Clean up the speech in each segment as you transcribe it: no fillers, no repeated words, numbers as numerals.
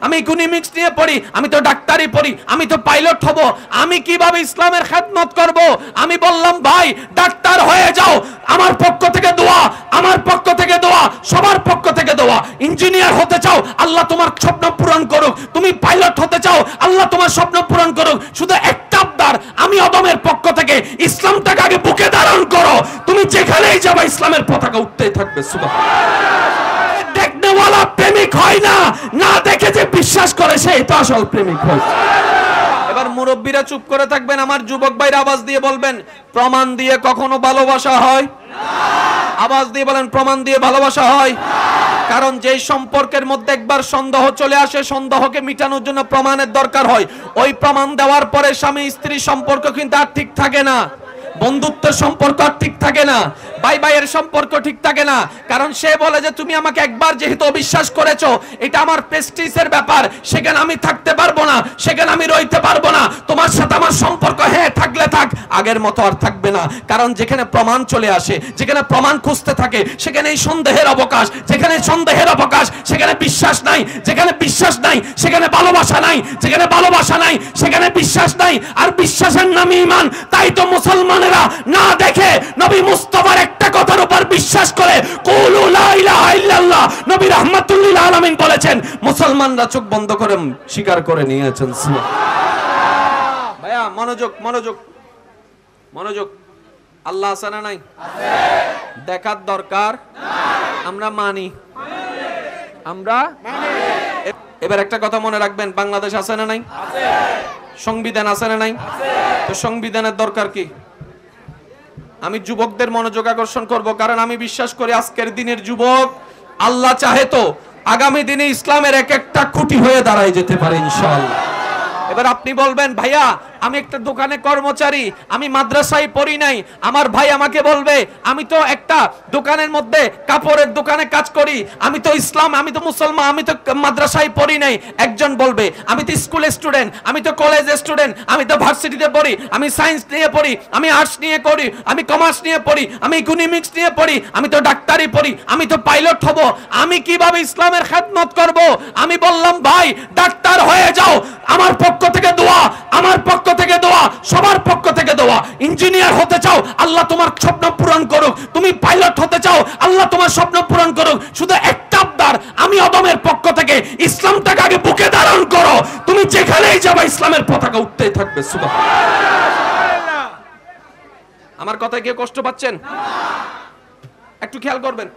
আমি ইকোনমিক্স নিয়ে পড়ি, আমি তো ডাক্তারি পড়ি, আমি তো পাইলট হব, আমি কিভাবে ইসলামের খেদমত করব? আমি বললাম ভাই ডাক্তার হয়ে যাও, আমার পক্ষ থেকে দোয়া, আমার পক্ষ থেকে দোয়া, সবার পক্ষ থেকে দোয়া। ইঞ্জিনিয়ার হতে চাও, আল্লাহ তোমার স্বপ্ন পূরণ করুক। তুমি পাইলট হতে চাও, আল্লাহ তোমার স্বপ্ন পূরণ করুক। শুধু একটা আবদার, আমি আদমের পক্ষ থেকে ইসলামটাকে আগে বুকে ধারণ করো। তুমি যেখানেই যাবে ইসলামের পতাকা উঠতেই থাকবে। সুবহানাল্লাহ। দেখনেওয়ালা প্রেমিক হয় না, না দেখে যে বিশ্বাস করে সেই তো আসল প্রেমিক হয়। এবার মুরব্বীরা চুপ করে থাকবেন, আমার যুবক ভাইরা আওয়াজ দিয়ে বলবেন প্রমাণ দিয়ে কখনো ভালোবাসা হয় না। আওয়াজ দিয়ে বলেন প্রমাণ দিয়ে ভালোবাসা হয় না। কারণ যেই সম্পর্কের মধ্যে একবার সন্দেহ চলে আসে, সন্দেহকে মিটানোর জন্য প্রমাণের দরকার হয়। ওই প্রমাণ দেওয়ার পরে স্বামী স্ত্রী সম্পর্ক কিন্তু আর ঠিক থাকে না, বন্ধুত্বের সম্পর্ক আর ঠিক থাকে না, ভাই ভাইয়ের সম্পর্ক ঠিক থাকে না। কারণ সে বলে যে তুমি আমাকে একবার যেহেতু অবিশ্বাস করেছো, এটা আমার প্রেস্টিজের ব্যাপার, সেখানে আমি থাকতে পারবো না, সেখানে আমি রইতে পারবো না। তোমার সাথে আমার সম্পর্ক হ্যাঁ থাকলে থাক, আগের মতো আর থাকবে না। কারণ যেখানে প্রমাণ চলে আসে, যেখানে প্রমাণ খুঁজতে থাকে, সেখানে এই সন্দেহের অবকাশ, যেখানে সন্দেহের অবকাশ সেখানে বিশ্বাস নাই, যেখানে বিশ্বাস নাই সেখানে ভালোবাসা নাই, যেখানে ভালোবাসা নাই সেখানে বিশ্বাস নাই, আর বিশ্বাসের নামই ঈমান। তাই তো মুসলমানেরা না দেখে নবী মুস্তাফার একটা কথার উপর বিশ্বাস করে, কুলু লা ইলাহা ইল্লাল্লাহ। নবী রাহমাতুল লিল আলামিন বলেছেন, মুসলমানরা চোখ বন্ধ করে স্বীকার করে নিয়েছেন। সুবহানাল্লাহ। ভাইয়া মনোযোগ, মনোযোগ, মনোযোগ। আল্লাহ আছে না নাই? আছে। দেখার দরকার নাই, আমরা মানি, আমরা মানি। এবার একটা কথা মনে রাখবেন, বাংলাদেশ আছে না নাই? আছে। সংবিধান আছে না নাই? আছে। তো সংবিধানের দরকার কি? আমি যুবকদের মনোযোগ আকর্ষণ করব, কারণ আমি বিশ্বাস করি আজকের দিনের যুবক আল্লাহ চাহে তো আগামী দিনে ইসলামের এক একটা খুঁটি হয়ে দাঁড়ায় যেতে পারে ইনশাআল্লাহ। এবার আপনি বলবেন ভাইয়া আমি একটা দোকানে কর্মচারী, আমি মাদ্রাসায় পড়ি নাই। আমার ভাই আমাকে বলবে আমি তো একটা দোকানের মধ্যে কাপড়ের দোকানে কাজ করি, আমি তো ইসলাম, আমি তো মুসলমান, আমি তো মাদ্রাসায় পড়ি নাই। একজন বলবে আমি তো স্কুলের স্টুডেন্ট, আমি তো কলেজের স্টুডেন্ট, আমি তো ভার্সিটিতে পড়ি, আমি সায়েন্স নিয়ে পড়ি, আমি আর্টস নিয়ে পড়ি, আমি কমার্স নিয়ে পড়ি, আমি ইকোনমিক্স নিয়ে পড়ি, আমি তো ডাক্তারি পড়ি, আমি তো পাইলট হব, আমি কিভাবে ইসলামের খেদমত করব? আমি বললাম ভাই ডাক্তার হয়ে যাও, আমার পক্ষ থেকে দোয়া, আমার পক্ষ থেকে দোয়া, সবার পক্ষ থেকে দোয়া। ইঞ্জিনিয়ার হতে চাও, আল্লাহ তোমার স্বপ্ন পূরণ করুক। তুমি পাইলট হতে চাও, আল্লাহ তোমার স্বপ্ন পূরণ করুক। শুধু একটা আবদার, আমি আদমের পক্ষ থেকে ইসলামটাকে আগে বুকে ধারণ করো। তুমি যেখানেই যাবে ইসলামের পতাকা উঠতেই থাকবে। সুবহানাল্লাহ। আমার কথায় কেউ কষ্ট পাচ্ছেন? একটু খেয়াল করবেন,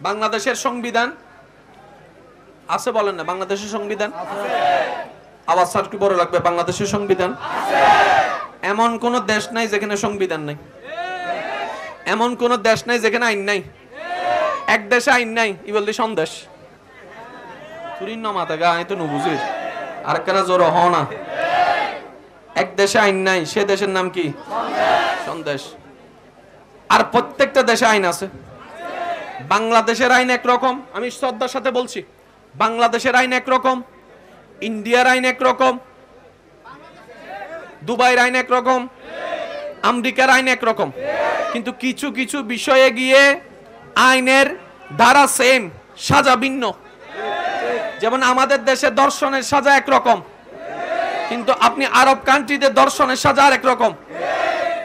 বাংলাদেশের সংবিধান আছে বলেন না? বাংলাদেশের সংবিধান আছে। আওয়াজ একটু বড় লাগবে। বাংলাদেশের সংবিধান আছে। এমন কোন দেশ নাই যেখানে সংবিধান নাই, এমন কোন দেশ নাই যেখানে আইন নাই। এক দেশে আইন নাই ই বলতে সন্দেশ তুরিন না মাথা গা, আমি তো বুঝিস আর কেন জোর হ না। এক দেশে আইন নাই, সে দেশের নাম কি? সন্দেশ। আর প্রত্যেকটা দেশে আইন আছে। বাংলাদেশের আইন একরকম, আমি শ্রদ্ধার সাথে বলছি, বাংলাদেশের আইন একরকম, ইন্ডিয়ার আইন একরকম, দুবাইয়ের আইন একরকম, আমেরিকার আইন একরকম। কিন্তু কিছু কিছু বিষয়ে গিয়ে আইনের ধারা সেম, সাজা ভিন্ন। যেমন আমাদের দেশে দর্শনের সাজা একরকম, কিন্তু আপনি আরব কান্ট্রিতে দর্শনের সাজা আরেক রকম।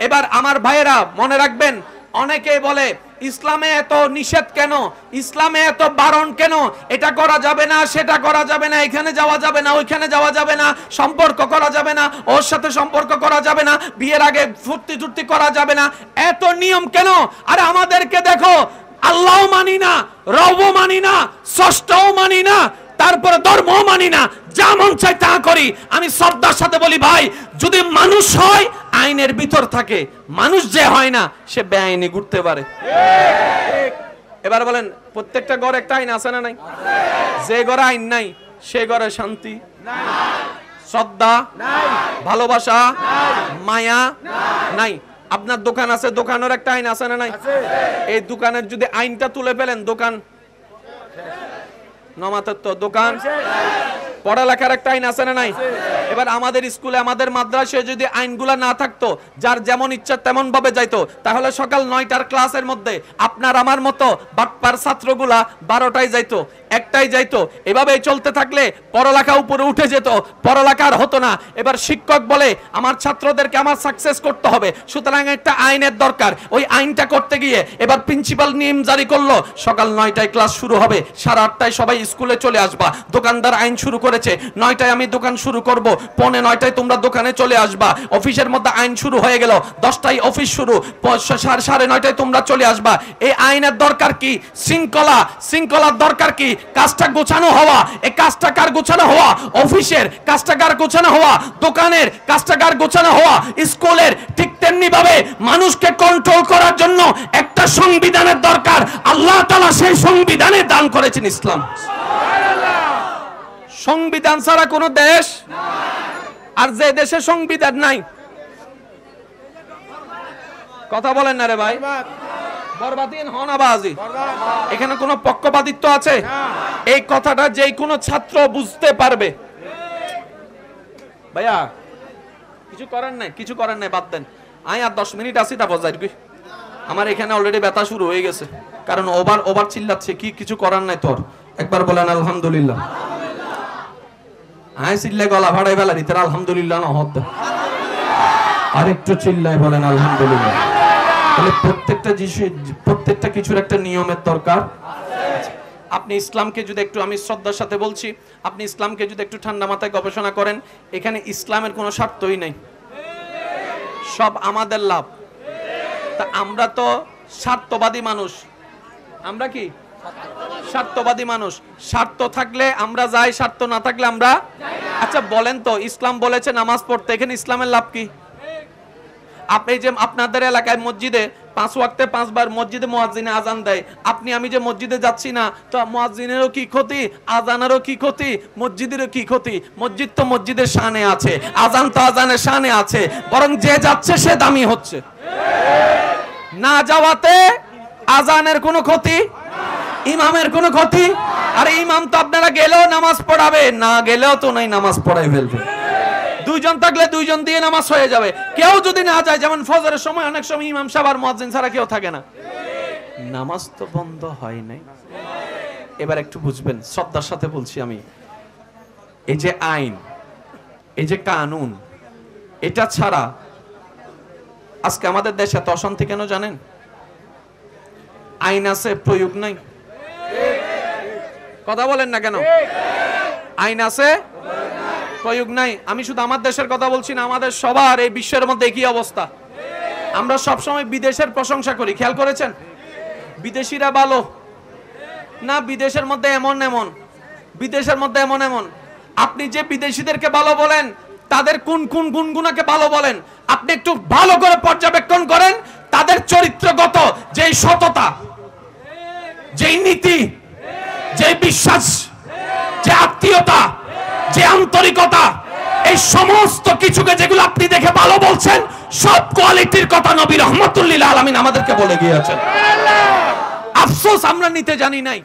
এবার আমার ভাইয়েরা মনে রাখবেন, অনেকে বলে ইসলামে এত নিষেধ কেন, ইসলামে এত বারণ কেন, এটা করা যাবে না, সেটা করা যাবে না, এখানে যাওয়া যাবে না, ওইখানে যাওয়া যাবে না, সম্পর্ক করা যাবে না, ওর সাথে সম্পর্ক করা যাবে না, বিয়ের আগে ফুর্তি টুর্তি করা যাবে না, এত নিয়ম কেন? আরে আমাদেরকে দেখো, আল্লাহও মানি না, রবও মানি না, ষষ্ঠও মানি না, তারপরে ধর্মও মানি না, যা মন চাই তা করি। আমি শ্রদ্ধার সাথে বলি ভাই, যদি মানুষ হয় আইনের ভিতর থাকে, মানুষ যে হয় না সে বেআইনি ঘুরতে পারে। এবার বলেন প্রত্যেকটা ঘরে একটা আইন আছে না নাই? যে ঘরে আইন নাই সে ঘরে শান্তি নাই, শ্রদ্ধা নাই, ভালোবাসা নাই, মায়া নাই। আপনার দোকান আছে, দোকানের একটা আইন আছে না নাই? এই দোকানের যদি আইনটা তুলে ফেলেন, দোকান নমাতের তো দোকান। পড়ালেখার একটা আইন আছে না নাই? এবার আমাদের স্কুলে, আমাদের মাদ্রাসায় যদি আইনগুলা না থাকতো, যার যেমন ইচ্ছা তেমন ভাবে যাইতো, তাহলে সকাল 9টার ক্লাসের মধ্যে আপনার আমার মতো বাটপার ছাত্রগুলা 12টায় যাইতো। একটাই যাইতো। এভাবে চলতে থাকলে পড়ালেখা উপরে উঠে যেত, পড়ালেখা আর হতো না। এবার শিক্ষক বলে আমার ছাত্রদেরকে আমার সাকসেস করতে হবে, সুতরাং একটা আইনের দরকার। ওই আইনটা করতে গিয়ে এবার প্রিন্সিপাল নিয়ম জারি করলো, সকাল 9টায় ক্লাস শুরু হবে, 8:30টায় সবাই স্কুলে চলে আসবা। দোকানদার আইন শুরু করেছে, 9টায় আমি দোকান শুরু করব, 8:45টায় তোমরা দোকানে চলে আসবা। অফিসের মধ্যে আইন শুরু হয়ে গেল, 10টায় অফিস শুরু, 9:30টায় তোমরা চলে আসবা। এই আইনের দরকার কি? শৃঙ্খলা। শৃঙ্খলার দরকার কি? কাজটা গোছানো হওয়া। এই কাজটা কার গোছানো হওয়া? অফিসের। কাজটা কার গোছানো হওয়া? দোকানের। কাজটা কার গোছানো হওয়া? স্কুলের। ঠিক তেমনি ভাবে মানুষকে কন্ট্রোল করার জন্য একটা সংবিধানের দরকার। আল্লাহ তাআলা সেই সংবিধানে দান করেছেন ইসলাম। সংবিধান ছাড়া কোনো দেশ আর যে দেশে সংবিধান নাই, কথা বলেন না রে ভাই, বরবাদিন হনাবাজি, এখানে কোনো পক্ষপাতিত্ব আছে? এই কথাটা যে কোনো ছাত্র বুঝতে পারবে। ভাইয়া কিছু করেন নাই, কিছু করেন নাই, বাদ দেন। আমি আর 10 মিনিট আছি, তারপর যাই। আমার এখানে অলরেডি ব্যথা শুরু হয়ে গেছে, কারণ ওভার চিল্লাচ্ছে। কি কিছু করার নাই তোর? একবার বলেন আলহামদুলিল্লাহ। আয় চিল্লাই গলা ভাড়াই ফেলা দিতে আলহামদুলিল্লাহ না হত, আর একটু চিল্লাই বলেন আলহামদুলিল্লাহ। তাহলে প্রত্যেকটা কিছুর একটা নিয়মের দরকার। আপনি ইসলামকে যদি একটু, আমি শ্রদ্ধার সাথে বলছি, আপনি ইসলামকে যদি একটু ঠান্ডা মাথায় গবেষণা করেন, এখানে ইসলামের কোনো স্বার্থই নাই, সব আমাদের লাভ। তা আমরা তো স্বার্থবাদী মানুষ। আমরা কি স্বার্থবাদী মানুষ? স্বার্থ থাকলে আমরা যাই, স্বার্থ না থাকলে আমরা। আচ্ছা বলেন তো, ইসলাম বলেছে নামাজ পড়তে, এখানে ইসলামের লাভ কি? আপনি যে আপনাদের এলাকায় মসজিদে 5 ওয়াক্তে 5 বার মসজিদে মুয়াজ্জিনে আজান দেয়, আপনি আমি যে মসজিদে যাচ্ছি না, তো মুয়াজ্জিনেরও কি ক্ষতি, আজানেরও কি ক্ষতি, মসজিদেরও কি ক্ষতি? মসজিদ তো মসজিদের শানে আছে, আজান তো আজানের শানে আছে, বরং যে যাচ্ছে সে দামি হচ্ছে। না যাওয়াতে আজানের কোনো ক্ষতি, ইমামের কোনো ক্ষতি। আর ইমাম তো আপনারা গেলেও নামাজ পড়াবে, না গেলেও তো নাই, নামাজ পড়াই ফেলবে। দুইজন থাকলে দুইজন দিয়ে নামাজ হয়ে যাবে। কেউ যদি না যায়, যেমন ফজরের সময় অনেক সময় ইমাম সাহেব আর মুয়াজ্জিন ছাড়া কেউ থাকে না, নামাজ তো বন্ধ হয় নাই। এবার একটু বুঝবেন, শ্রদ্ধার সাথে বলছি আমি, এই যে আইন, এই যে কানুন, এটা ছাড়া আজকে আমাদের দেশে এত অশান্তি কেন জানেন? আইন আছে, প্রয়োগ নাই। কথা বলেন না কেন? আইন আছে, প্রয়োগ নাই। আমি শুধু আমার দেশের কথা বলছি না, আমাদের সবার এই বিশ্বের মধ্যে একই অবস্থা। আমরা সবসময় বিদেশের প্রশংসা করি, খেয়াল করেছেন? বিদেশিরা ভালো না, বিদেশের মধ্যে এমন এমন, বিদেশের মধ্যে এমন এমন। আপনি যে বিদেশিদেরকে ভালো বলেন, তাদের কোন কোন গুণগুণাকে ভালো বলেন, আপনি একটু ভালো করে পর্যবেক্ষণ করেন। তাদের চরিত্রগত যে সততা, যে নীতি, যে বিশ্বাস, যে আত্মীয়তা, যে আন্তরিকতা, এই সমস্ত কিছুকে যেগুলো আপনি দেখে ভালো বলছেন, সব কোয়ালিটির কথা নবী রাহমাতুল লিল আলামিন আমাদেরকে বলে গিয়েছেন। আফসোস আমরা নিতে জানি নাই।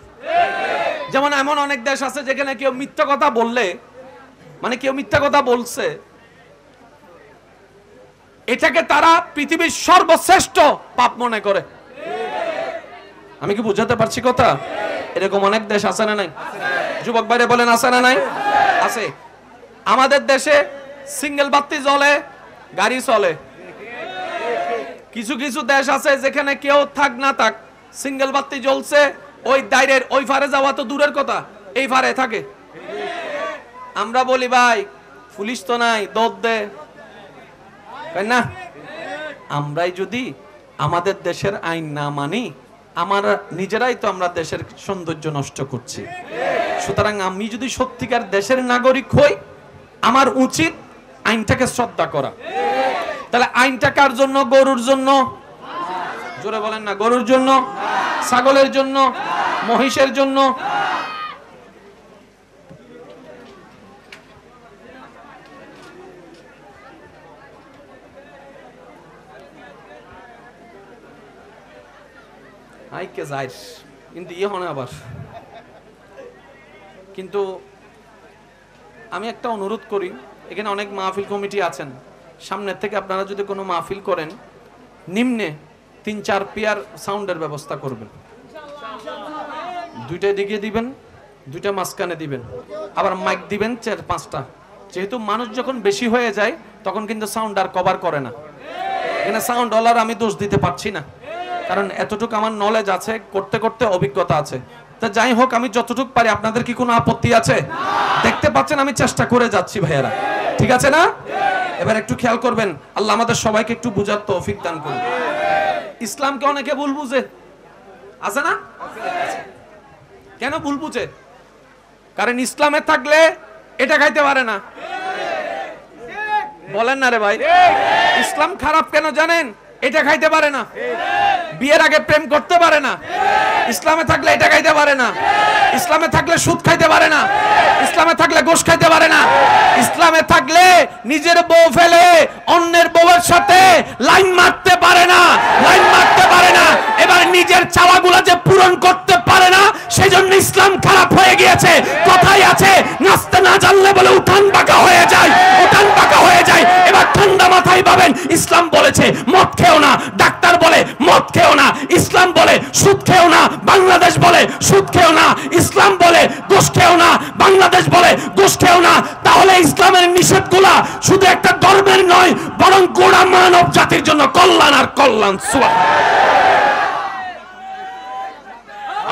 যেমন এমন অনেক দেশ আছে যেখানে কেউ মিথ্যা কথা বললে, মানে কেউ মিথ্যা কথা বলছে, এটাকে তারা পৃথিবীর সর্বশ্রেষ্ঠ পাপ মনে করে। আমি কি বুঝাতে পারছি কথা? এরকম অনেক দেশ আছে না নাই? যুবক বাইরে বলেন আছে না নাই? আছে। আমাদের দেশে সিঙ্গেল বাতি জ্বলে, গাড়ি চলে। কিছু কিছু দেশ আছে যেখানে কেউ থাক না থাক, সিঙ্গেল বাতি জ্বলছে, ওই দাইরের ওই ফারে যাওয়া তো দূরের কথা, এই ফারে থাকে। আমরা বলি ভাই পুলিশ তো নাই, দৌড় দে, তাই না? আমরাই যদি আমাদের দেশের আইন না মানি, আমরা নিজেরাই তো আমরা দেশের সৌন্দর্য নষ্ট করছি। সুতরাং আমি যদি সত্যিকার দেশের নাগরিক হই, আমার উচিত আইনটাকে শ্রদ্ধা করা। তাহলে আইনটা কার জন্য? গরুর জন্য? জোরে বলেন না। গরুর জন্য, ছাগলের জন্য, মহিষের জন্য? আইকে যাই কিন্তু ইয়ে হয় আবার। কিন্তু আমি একটা অনুরোধ করি, এখানে অনেক মাহফিল কমিটি আছেন, সামনের থেকে আপনারা যদি কোনো মাহফিল করেন, নিম্নে 3-4 পেয়ার সাউন্ডের ব্যবস্থা করবেন, দুইটাই দিকে দিবেন, দুইটা মাঝখানে দিবেন, আবার মাইক দিবেন 4-5টা। যেহেতু মানুষ যখন বেশি হয়ে যায় তখন কিন্তু সাউন্ড আর কভার করে না। এখানে সাউন্ড ওলার আমি দোষ দিতে পারছি না, কারণ এতটুকু আমার নলেজ আছে, করতে করতে অভিজ্ঞতা আছে। তা যাই হোক, আমি যতটুকু পারি। আপনাদের কি কোনো আপত্তি আছে? দেখতে পাচ্ছেন আমি চেষ্টা করে যাচ্ছি ভাইয়েরা, ঠিক আছে না? এবার একটু খেয়াল করবেন, আল্লাহ আমাদের সবাইকে একটু বুঝার তৌফিক দান করুন। ইসলামকে অনেকে ভুল বুঝে, আছে না? কেন ভুল বুঝে? কারণ ইসলামে থাকলে এটা খাইতে পারে না। বলেন না রে ভাই, ইসলাম খারাপ কেন জানেন? এটা খাইতে পারে না, বিয়ের আগে প্রেম করতে পারে না, ইসলামে থাকলে এটা খাইতে পারে না, ইসলামে থাকলে সুদ খাইতে পারে না, ইসলামে থাকলে গোশ খাইতে পারে না, ইসলামে থাকলে নিজের বউ ফেলে অন্যের বউয়ের সাথে লাইন মারতে পারে না, লাইন মারতে পারে না। এবার নিজের চাওয়াগুলো যে পূরণ করতে পারে না, সেজন্য ইসলাম খারাপ হয়ে গিয়েছে। কথাই আছে, নাচতে না জানলে বলে উঠান বাঁকা হয়ে যায়, উঠান বাঁকা হয়ে যায়। এবার ঠান্ডা মাথায় ভাবেন, ইসলাম বলেছে মদ খেও না, ডাক্তার বলে মদ খেও না, ইসলাম বলে সুদ খেও না, বাংলাদেশ বলে সুদ খেও না, ইসলাম বলে ঘুষ খেও না, বাংলাদেশ বলে ঘুষ খেও না। তাহলে ইসলামের নিষেধগুলা শুধু একটা ধর্মের নয়, বরং গোড়া মানব জাতির জন্য কল্যাণ আর কল্যাণ।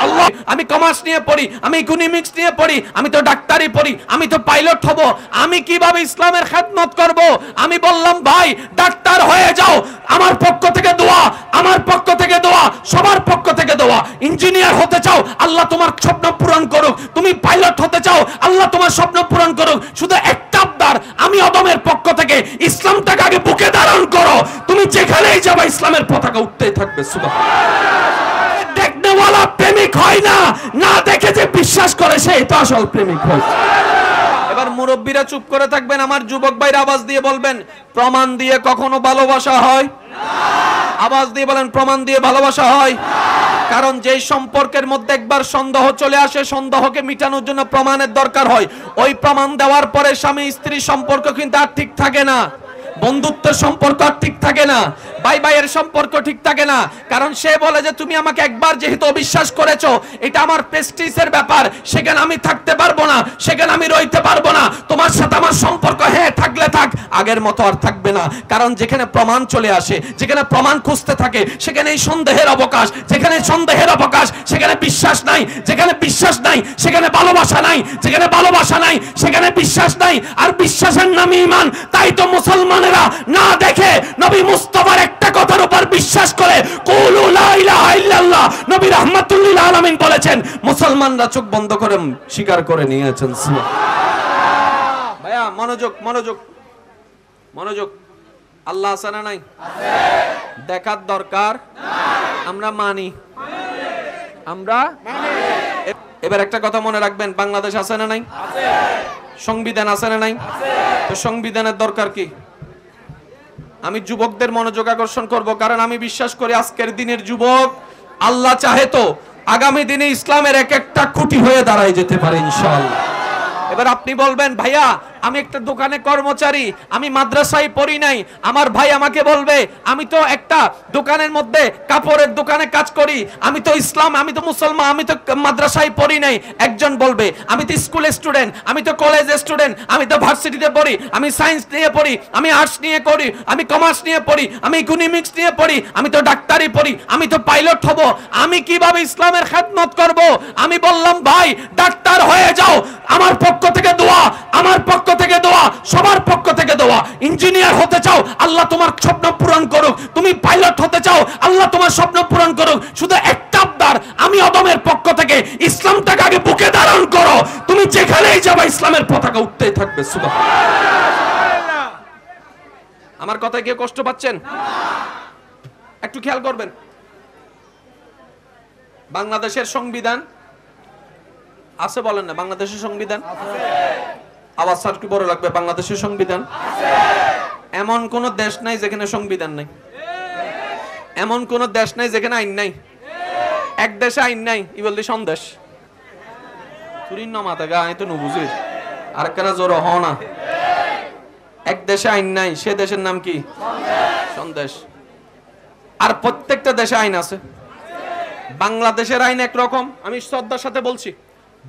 আল্লাহ, আমি কমার্স নিয়ে পড়ি, আমি ইকোনমিক্স নিয়ে পড়ি, আমি তো ডাক্তারি পড়ি, আমি তো পাইলট হব, আমি কিভাবে ইসলামের খেদমত করব? আমি বললাম ভাই, ডাক্তার হয়ে যাও, আমার পক্ষ থেকে দোয়া, আমার পক্ষ থেকে দোয়া, সবার পক্ষ থেকে দোয়া। ইঞ্জিনিয়ার হতে চাও, আল্লাহ তোমার স্বপ্ন পূরণ করুক। তুমি পাইলট হতে চাও, আল্লাহ তোমার স্বপ্ন পূরণ করুক। শুধু একটা আবদার, আমি আদমের পক্ষ থেকে, ইসলামটাকে আগে বুকে ধারণ করো। তুমি যেখানেই যাবে ইসলামের পতাকা উঠতেই থাকবে। সুবহানাল্লাহ। দেখনেওয়ালা প্রেমিক হয় না, না দেখে যে বিশ্বাস করে সেই তো আসল প্রেমিক হয়। এবার মুরব্বীরা চুপ করে থাকবেন, আমার যুবক ভাইরা আওয়াজ দিয়ে বলবেন, প্রমাণ দিয়ে কখনো ভালোবাসা হয় না। আওয়াজ দিয়ে বলেন, প্রমাণ দিয়ে ভালোবাসা হয় না। কারণ যেই সম্পর্কের মধ্যে একবার সন্দেহ চলে আসে, সন্দেহকে মিটানোর জন্য প্রমাণের দরকার হয়। ওই প্রমাণ দেওয়ার পরে স্বামী স্ত্রী সম্পর্ক কিন্তু আর ঠিক থাকে না, বন্ধুত্বের সম্পর্ক ঠিক থাকে না, ভাই ভাইয়ের সম্পর্ক ঠিক থাকে না। কারণ সে বলে যে তুমি আমাকে একবার যেহেতু অবিশ্বাস করেছো, এটা আমার প্রেস্টিজের ব্যাপার, সেখানে আমি থাকতে পারবো না, সেখানে আমি রইতে পারবো না। তোমার সাথে আমার সম্পর্ক হ্যাঁ থাকলে থাক, আগের মতো আর থাকবে না। কারণ যেখানে প্রমাণ চলে আসে, যেখানে প্রমাণ খুঁজতে থাকে, সেখানে সন্দেহের অবকাশ, যেখানে সন্দেহের অবকাশ সেখানে বিশ্বাস নাই, যেখানে বিশ্বাস নাই সেখানে ভালোবাসা নাই, যেখানে ভালোবাসা নাই সেখানে বিশ্বাস নাই। আর বিশ্বাসের নামই ঈমান। তাই তো মুসলমানেরা না দেখে নবী মুস্তাফার একটা কথার উপর বিশ্বাস করে, কুলু লা ইলাহা ইল্লাল্লাহ। নবী রাহমাতুল লিল আলামিন বলেছেন, মুসলমানরা চোখ বন্ধ করে স্বীকার করে নিয়েছেন। সুবহানাল্লাহ। ভাইয়া মনোযোগ, মনোযোগ, মনোযোগ। আল্লাহ আছে না নাই? আছে। দেখার দরকার আমরা মানি, আমরা মানি। এবার একটা কথা মনে রাখবেন, বাংলাদেশ আছে না নাই? আছে। সংবিধান আছে না নাই? আছে। তো সংবিধানের দরকার কি? আমি যুবকদের মনোযোগ আকর্ষণ করব, কারণ আমি বিশ্বাস করি আজকের দিনের যুবক আল্লাহ চাহে তো আগামী দিনে ইসলামের এক একটা খুঁটি হয়ে দাঁড়ায় যেতে পারে ইনশাআল্লাহ। এবার আপনি বলবেন, ভাইয়া আমি একটা দোকানে কর্মচারী, আমি মাদ্রাসায় পড়ি নাই। আমার ভাই আমাকে বলবে, আমি তো একটা দোকানের মধ্যে কাপড়ের দোকানে কাজ করি, আমি তো ইসলাম, আমি তো মুসলমান, আমি তো মাদ্রাসায় পড়ি নাই। একজন বলবে, আমি তো স্কুল স্টুডেন্ট, আমি তো কলেজ স্টুডেন্ট, আমি তো ভার্সিটিতে পড়ি, আমি সায়েন্স নিয়ে পড়ি, আমি আর্টস নিয়ে পড়ি, আমি কমার্স নিয়ে পড়ি, আমি ইকোনমিক্স নিয়ে পড়ি, আমি তো ডাক্তারি পড়ি, আমি তো পাইলট হব, আমি কিভাবে ইসলামের খেদমত করব? আমি বললাম ভাই, ডাক্তার হয়ে যাও, আমার পক্ষ থেকে দোয়া, আমার পক্ষ থেকে দোয়া, সবার পক্ষ থেকে দোয়া। ইঞ্জিনিয়ার হতে চাও, আল্লাহ তোমার স্বপ্ন পূরণ করুক। তুমি পাইলট হতে চাও, আল্লাহ তোমার স্বপ্ন পূরণ করুক। শুধু একটা আবদার, আমি আদমের পক্ষ থেকে, ইসলামটাকে আগে বুকে ধারণ করো। তুমি যেখানেই যাবে ইসলামের পতাকা উঠতেই থাকবে। সুবহানাল্লাহ। আমার কথায় কেউ কষ্ট পাচ্ছেন? একটু খেয়াল করবেন, বাংলাদেশের সংবিধান আছে, বলেন না বাংলাদেশের সংবিধান আছে। আওয়াজ একটু বড় লাগবে, বাংলাদেশের সংবিধান আছে। এমন কোন দেশ নাই যেখানে সংবিধান নাই, এমন কোন দেশ নাই যেখানে আইন নাই। এক দেশে আইন নাই, ই বললি সন্দেশ তুরিন না মাথা গা, আমি তো বুঝি আর কেন জোর হ না। এক দেশে আইন নাই, সে দেশের নাম কি? সন্দেশ। আর প্রত্যেকটা দেশে আইন আছে। বাংলাদেশের আইন একরকম, আমি শ্রদ্ধার সাথে বলছি,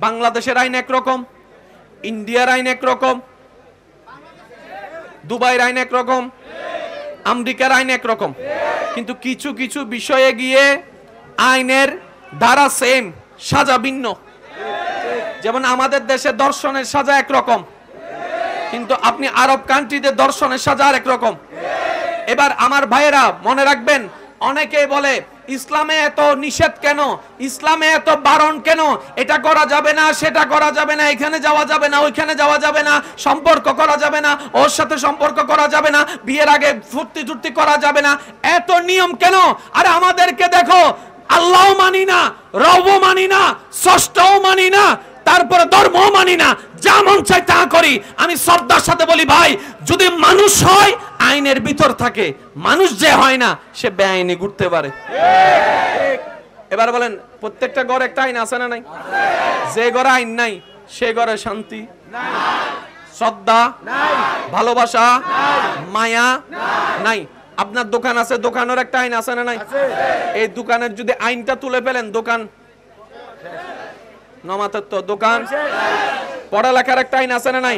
বাংলাদেশের আইন একরকম, ইন্ডিয়ার আইন একরকম, দুবাইয়ের আইন একরকম, আমেরিকার আইন একরকম, কিন্তু কিছু কিছু বিষয়ে গিয়ে আইনের ধারা সেম, সাজা ভিন্ন। যেমন আমাদের দেশে দর্শনের সাজা একরকম, কিন্তু আপনি আরব কান্ট্রিতে দর্শনের সাজা আরেক রকম। এবার আমার ভাইয়েরা মনে রাখবেন, অনেকে বলে ইসলামে এত নিষেধ কেন, ইসলামে এত বারণ কেন, এটা করা যাবে না, সেটা করা যাবে না, এখানে যাওয়া যাবে না, ওইখানে যাওয়া যাবে না, সম্পর্ক করা যাবে না, ওর সাথে সম্পর্ক করা যাবে না, বিয়ের আগে ফুর্তি টুর্তি করা যাবে না, এত নিয়ম কেন? আরে আমাদেরকে দেখো, আল্লাহও মানি না, রবও মানি না, ষষ্ঠও মানি না, তারপরে ধর্মও মানি না, যা মন চাই তা করি। আমি শ্রদ্ধার সাথে বলি, ভাই যদি মানুষ হয় আইনের ভিতর থাকে, মানুষ যে হয় না সে বেআইনি ঘুরতে পারে। এবার বলেন, প্রত্যেকটা ঘরে একটা আইন আছে না নাই? যে ঘরে আইন নাই সে ঘরে শান্তি নাই, শ্রদ্ধা নাই, ভালোবাসা নাই, মায়া নাই। আপনার দোকান আছে, দোকানের একটা আইন আছে না নাই? এই দোকানের যদি আইনটা তুলে ফেলেন, দোকান নমাতের তো দোকান। পড়ালেখার একটা আইন আছে না নাই?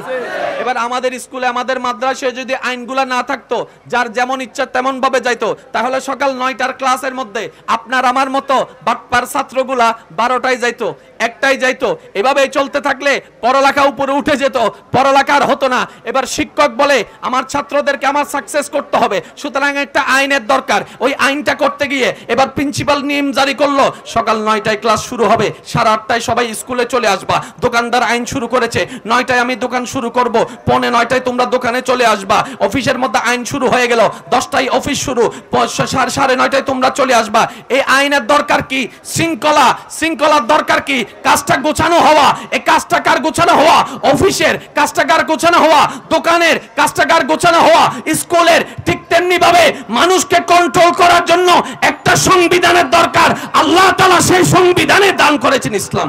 এবার আমাদের স্কুলে, আমাদের মাদ্রাসায় যদি আইনগুলা না থাকতো, যার যেমন ইচ্ছা তেমন ভাবে যাইতো, তাহলে সকাল 9টার ক্লাসের মধ্যে আপনার আমার মতো বাটপার ছাত্রগুলা 12টায় যাইতো, 1টায় যাইতো। এভাবে চলতে থাকলে পড়ালেখা উপরে উঠে যেত, পড়ালেখা আর হতো না। এবার শিক্ষক বলে আমার ছাত্রদেরকে আমার সাকসেস করতে হবে, সুতরাং একটা আইনের দরকার। ওই আইনটা করতে গিয়ে এবার প্রিন্সিপাল নিয়ম জারি করলো, সকাল 9টায় ক্লাস শুরু হবে, 8:30টায় সবাই স্কুলে চলে আসবা। দোকানদার আইন শুরু করেছে, 9টায় আমি দোকান শুরু করব, 9:45টায় তোমরা দোকানে চলে আসবা। অফিসের মধ্যে আইন শুরু হয়ে গেল, 10টায় অফিস শুরু, 9:30টায় তোমরা চলে আসবা। এই আইনের দরকার কি? শৃঙ্খলা। শৃঙ্খলার দরকার কি? কাজটা গোছানো হওয়া। এই কাজটা কার গোছানো হওয়া? অফিসের। কাজটা কার গোছানো হওয়া? দোকানের। কাজটা কার গোছানো হওয়া? স্কুলের। ঠিক তেমনি ভাবে মানুষকে কন্ট্রোল করার জন্য একটা সংবিধানের দরকার। আল্লাহ তাআলা সেই সংবিধানে দান করেছেন ইসলাম।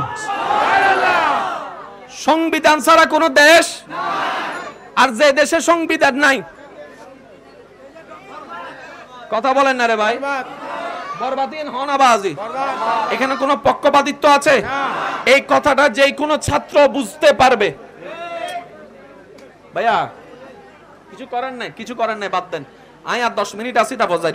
সংবিধান ছাড়া কোন দেশ, আর যে দেশে সংবিধান নাই, কথা বলেন না রে ভাই, বরবাদিন হনাবাজি, এখানে কোনো পক্ষপাতিত্ব আছে? এই কথাটা যে কোনো ছাত্র বুঝতে পারবে। ভাইয়া কিছু করেন নাই, কিছু করেন নাই, বাদ দেন। আয় আর 10 মিনিট আসি, তারপর যাই।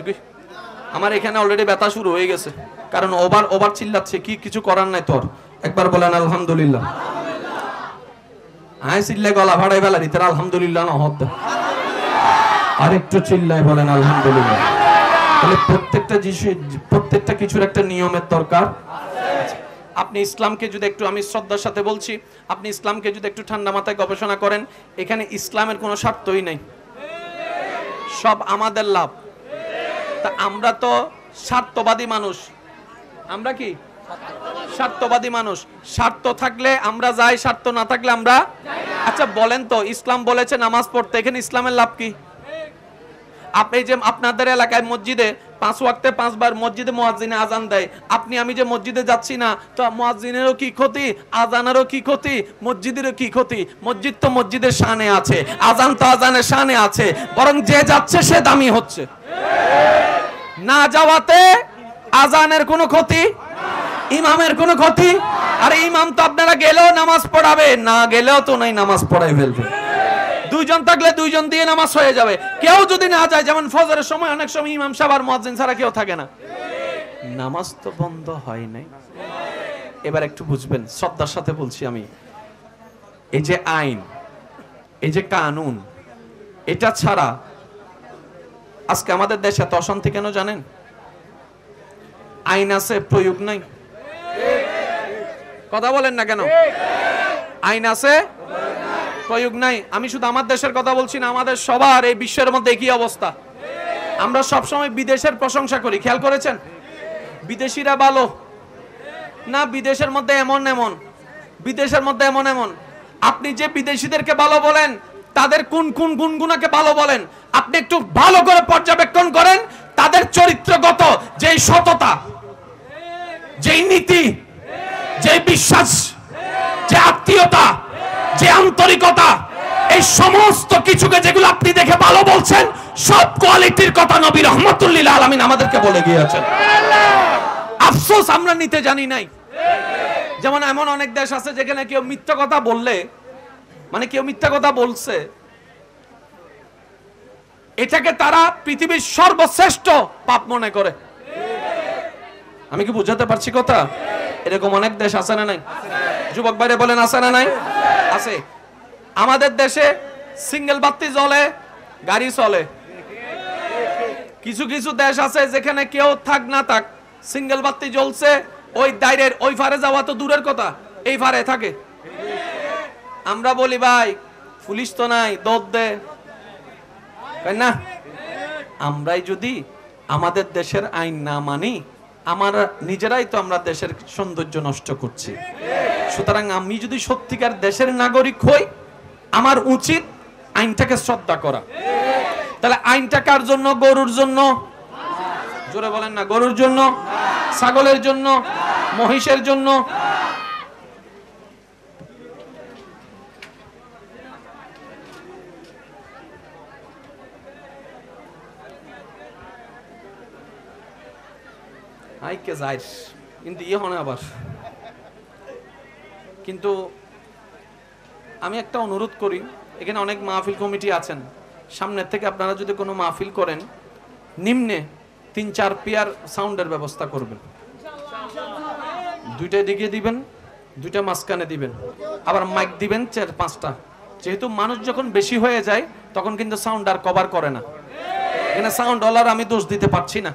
আমার এখানে অলরেডি ব্যথা শুরু হয়ে গেছে, কারণ ওভার চিল্লাচ্ছে। কি কিছু করার নাই তোর? একবার বলেন আলহামদুলিল্লাহ। আয় চিল্লাই গলা ভাড়াই ফেলারি, তার আলহামদুলিল্লাহ না হত, আর একটু চিল্লাই বলেন আলহামদুলিল্লাহ। তাহলে প্রত্যেকটা কিছুর একটা নিয়মের দরকার। আপনি ইসলামকে যদি একটু, আমি শ্রদ্ধার সাথে বলছি, আপনি ইসলামকে যদি একটু ঠান্ডা মাথায় গবেষণা করেন, এখানে ইসলামের কোনো স্বার্থই নাই, সব আমাদের লাভ। তা আমরা তো স্বার্থবাদী মানুষ। আমরা কি স্বার্থবাদী মানুষ? স্বার্থ থাকলে আমরা যাই, স্বার্থ না থাকলে আমরা। আচ্ছা বলেন তো, ইসলাম বলেছে নামাজ পড়তে, এখানে ইসলামের লাভ কি? আপনি যে আপনাদের এলাকায় মসজিদে 5 ওয়াক্তে 5 বার মসজিদে মুয়াজ্জিনে আজান দেয়, আপনি আমি যে মসজিদে যাচ্ছি না, তো মুয়াজ্জিনেরও কি ক্ষতি, আজানেরও কি ক্ষতি, মসজিদেরও কি ক্ষতি? মসজিদ তো মসজিদের শানে আছে, আজান তো আজানের শানে আছে, বরং যে যাচ্ছে সে দামি হচ্ছে। না যাওয়াতে আজানের কোনো ক্ষতি, ইমামের কোনো ক্ষতি। আরে ইমাম তো আপনারা গেলেও নামাজ পড়াবে, না গেলেও তো নাই, নামাজ পড়াই ফেলবে। দুইজন থাকলে দুইজন দিয়ে নামাজ হয়ে যাবে। কেউ যদি না যায়, যেমন ফজরের সময় অনেক সময় ইমাম সাহেব আর মুয়াজ্জিন ছাড়া কেউ থাকে না, নামাজ তো বন্ধ হয় নাই। এবার একটু বুঝবেন, শ্রদ্ধার সাথে বলছি আমি, এই যে আইন, এই যে কানুন, এটা ছাড়া আজকে আমাদের দেশে এত অশান্তি কেন জানেন? আইন আছে, প্রয়োগ নাই। কথা বলেন না কেন? আইন আছে, প্রয়োগ নাই। আমি শুধু আমার দেশের কথা বলছি না, আমাদের সবার এই বিশ্বের মধ্যে একই অবস্থা। আমরা সবসময় বিদেশের প্রশংসা করি, খেয়াল করেছেন? বিদেশিরা ভালো না, বিদেশের মধ্যে এমন এমন, বিদেশের মধ্যে এমন এমন। আপনি যে বিদেশিদেরকে ভালো বলেন, তাদের কোন কোন গুণগুণাকে ভালো বলেন, আপনি একটু ভালো করে পর্যবেক্ষণ করেন। তাদের চরিত্রগত যেই সততা, যেই নীতি, যে বিশ্বাস, যে আত্মীয়তা, যে আন্তরিকতা, এই সমস্ত কিছুকে যেগুলো আপনি দেখে ভালো বলছেন, সব কোয়ালিটির কথা নবী রাহমাতুল লিল আলামিন আমাদেরকে বলে গিয়েছেন। আফসোস আমরা নিতে জানি নাই। যেমন এমন অনেক দেশ আছে যেখানে কেউ মিথ্যা কথা বললে, মানে কেউ মিথ্যা কথা বলছে, এটাকে তারা পৃথিবীর সর্বশ্রেষ্ঠ পাপ মনে করে। আমি কি বুঝাতে পারছি কথা? এরকম অনেক দেশ আছে না নাই? যুবক ভাইরা বলেন আছে না নাই? আছে। আমাদের দেশে সিঙ্গেল বাতি জ্বলে, গাড়ি চলে। কিছু কিছু দেশ আছে যেখানে কেউ থাক না থাক, সিঙ্গেল বাতি জ্বলছে, ওই দাইরের ওই ফারে যাওয়া তো দূরের কথা, এই ফারে থাকে। আমরা বলি ভাই পুলিশ তো নাই, দৌড় দে, তাই না? আমরাই যদি আমাদের দেশের আইন না মানি, আমরা নিজেরাই তো আমরা দেশের সৌন্দর্য নষ্ট করছি। সুতরাং আমি যদি সত্যিকার দেশের নাগরিক হই, আমার উচিত আইনটাকে শ্রদ্ধা করা। তাহলে আইনটা কার জন্য? গরুর জন্য। জোরে বলেন না। গরুর জন্য, ছাগলের জন্য, মহিষের জন্য। আইকে যাই কিন্তু ইয়ে হয় আবার। কিন্তু আমি একটা অনুরোধ করি, এখানে অনেক মাহফিল কমিটি আছেন, সামনের থেকে আপনারা যদি কোনো মাহফিল করেন, নিম্নে 3-4 পেয়ার সাউন্ডের ব্যবস্থা করবেন। দুইটা দিকে দিবেন, দুইটা মাঝখানে দিবেন, আবার মাইক দিবেন 4-5টা। যেহেতু মানুষ যখন বেশি হয়ে যায় তখন কিন্তু সাউন্ড আর কভার করে না। এখানে সাউন্ড ওয়ালার আমি দোষ দিতে পারছি না,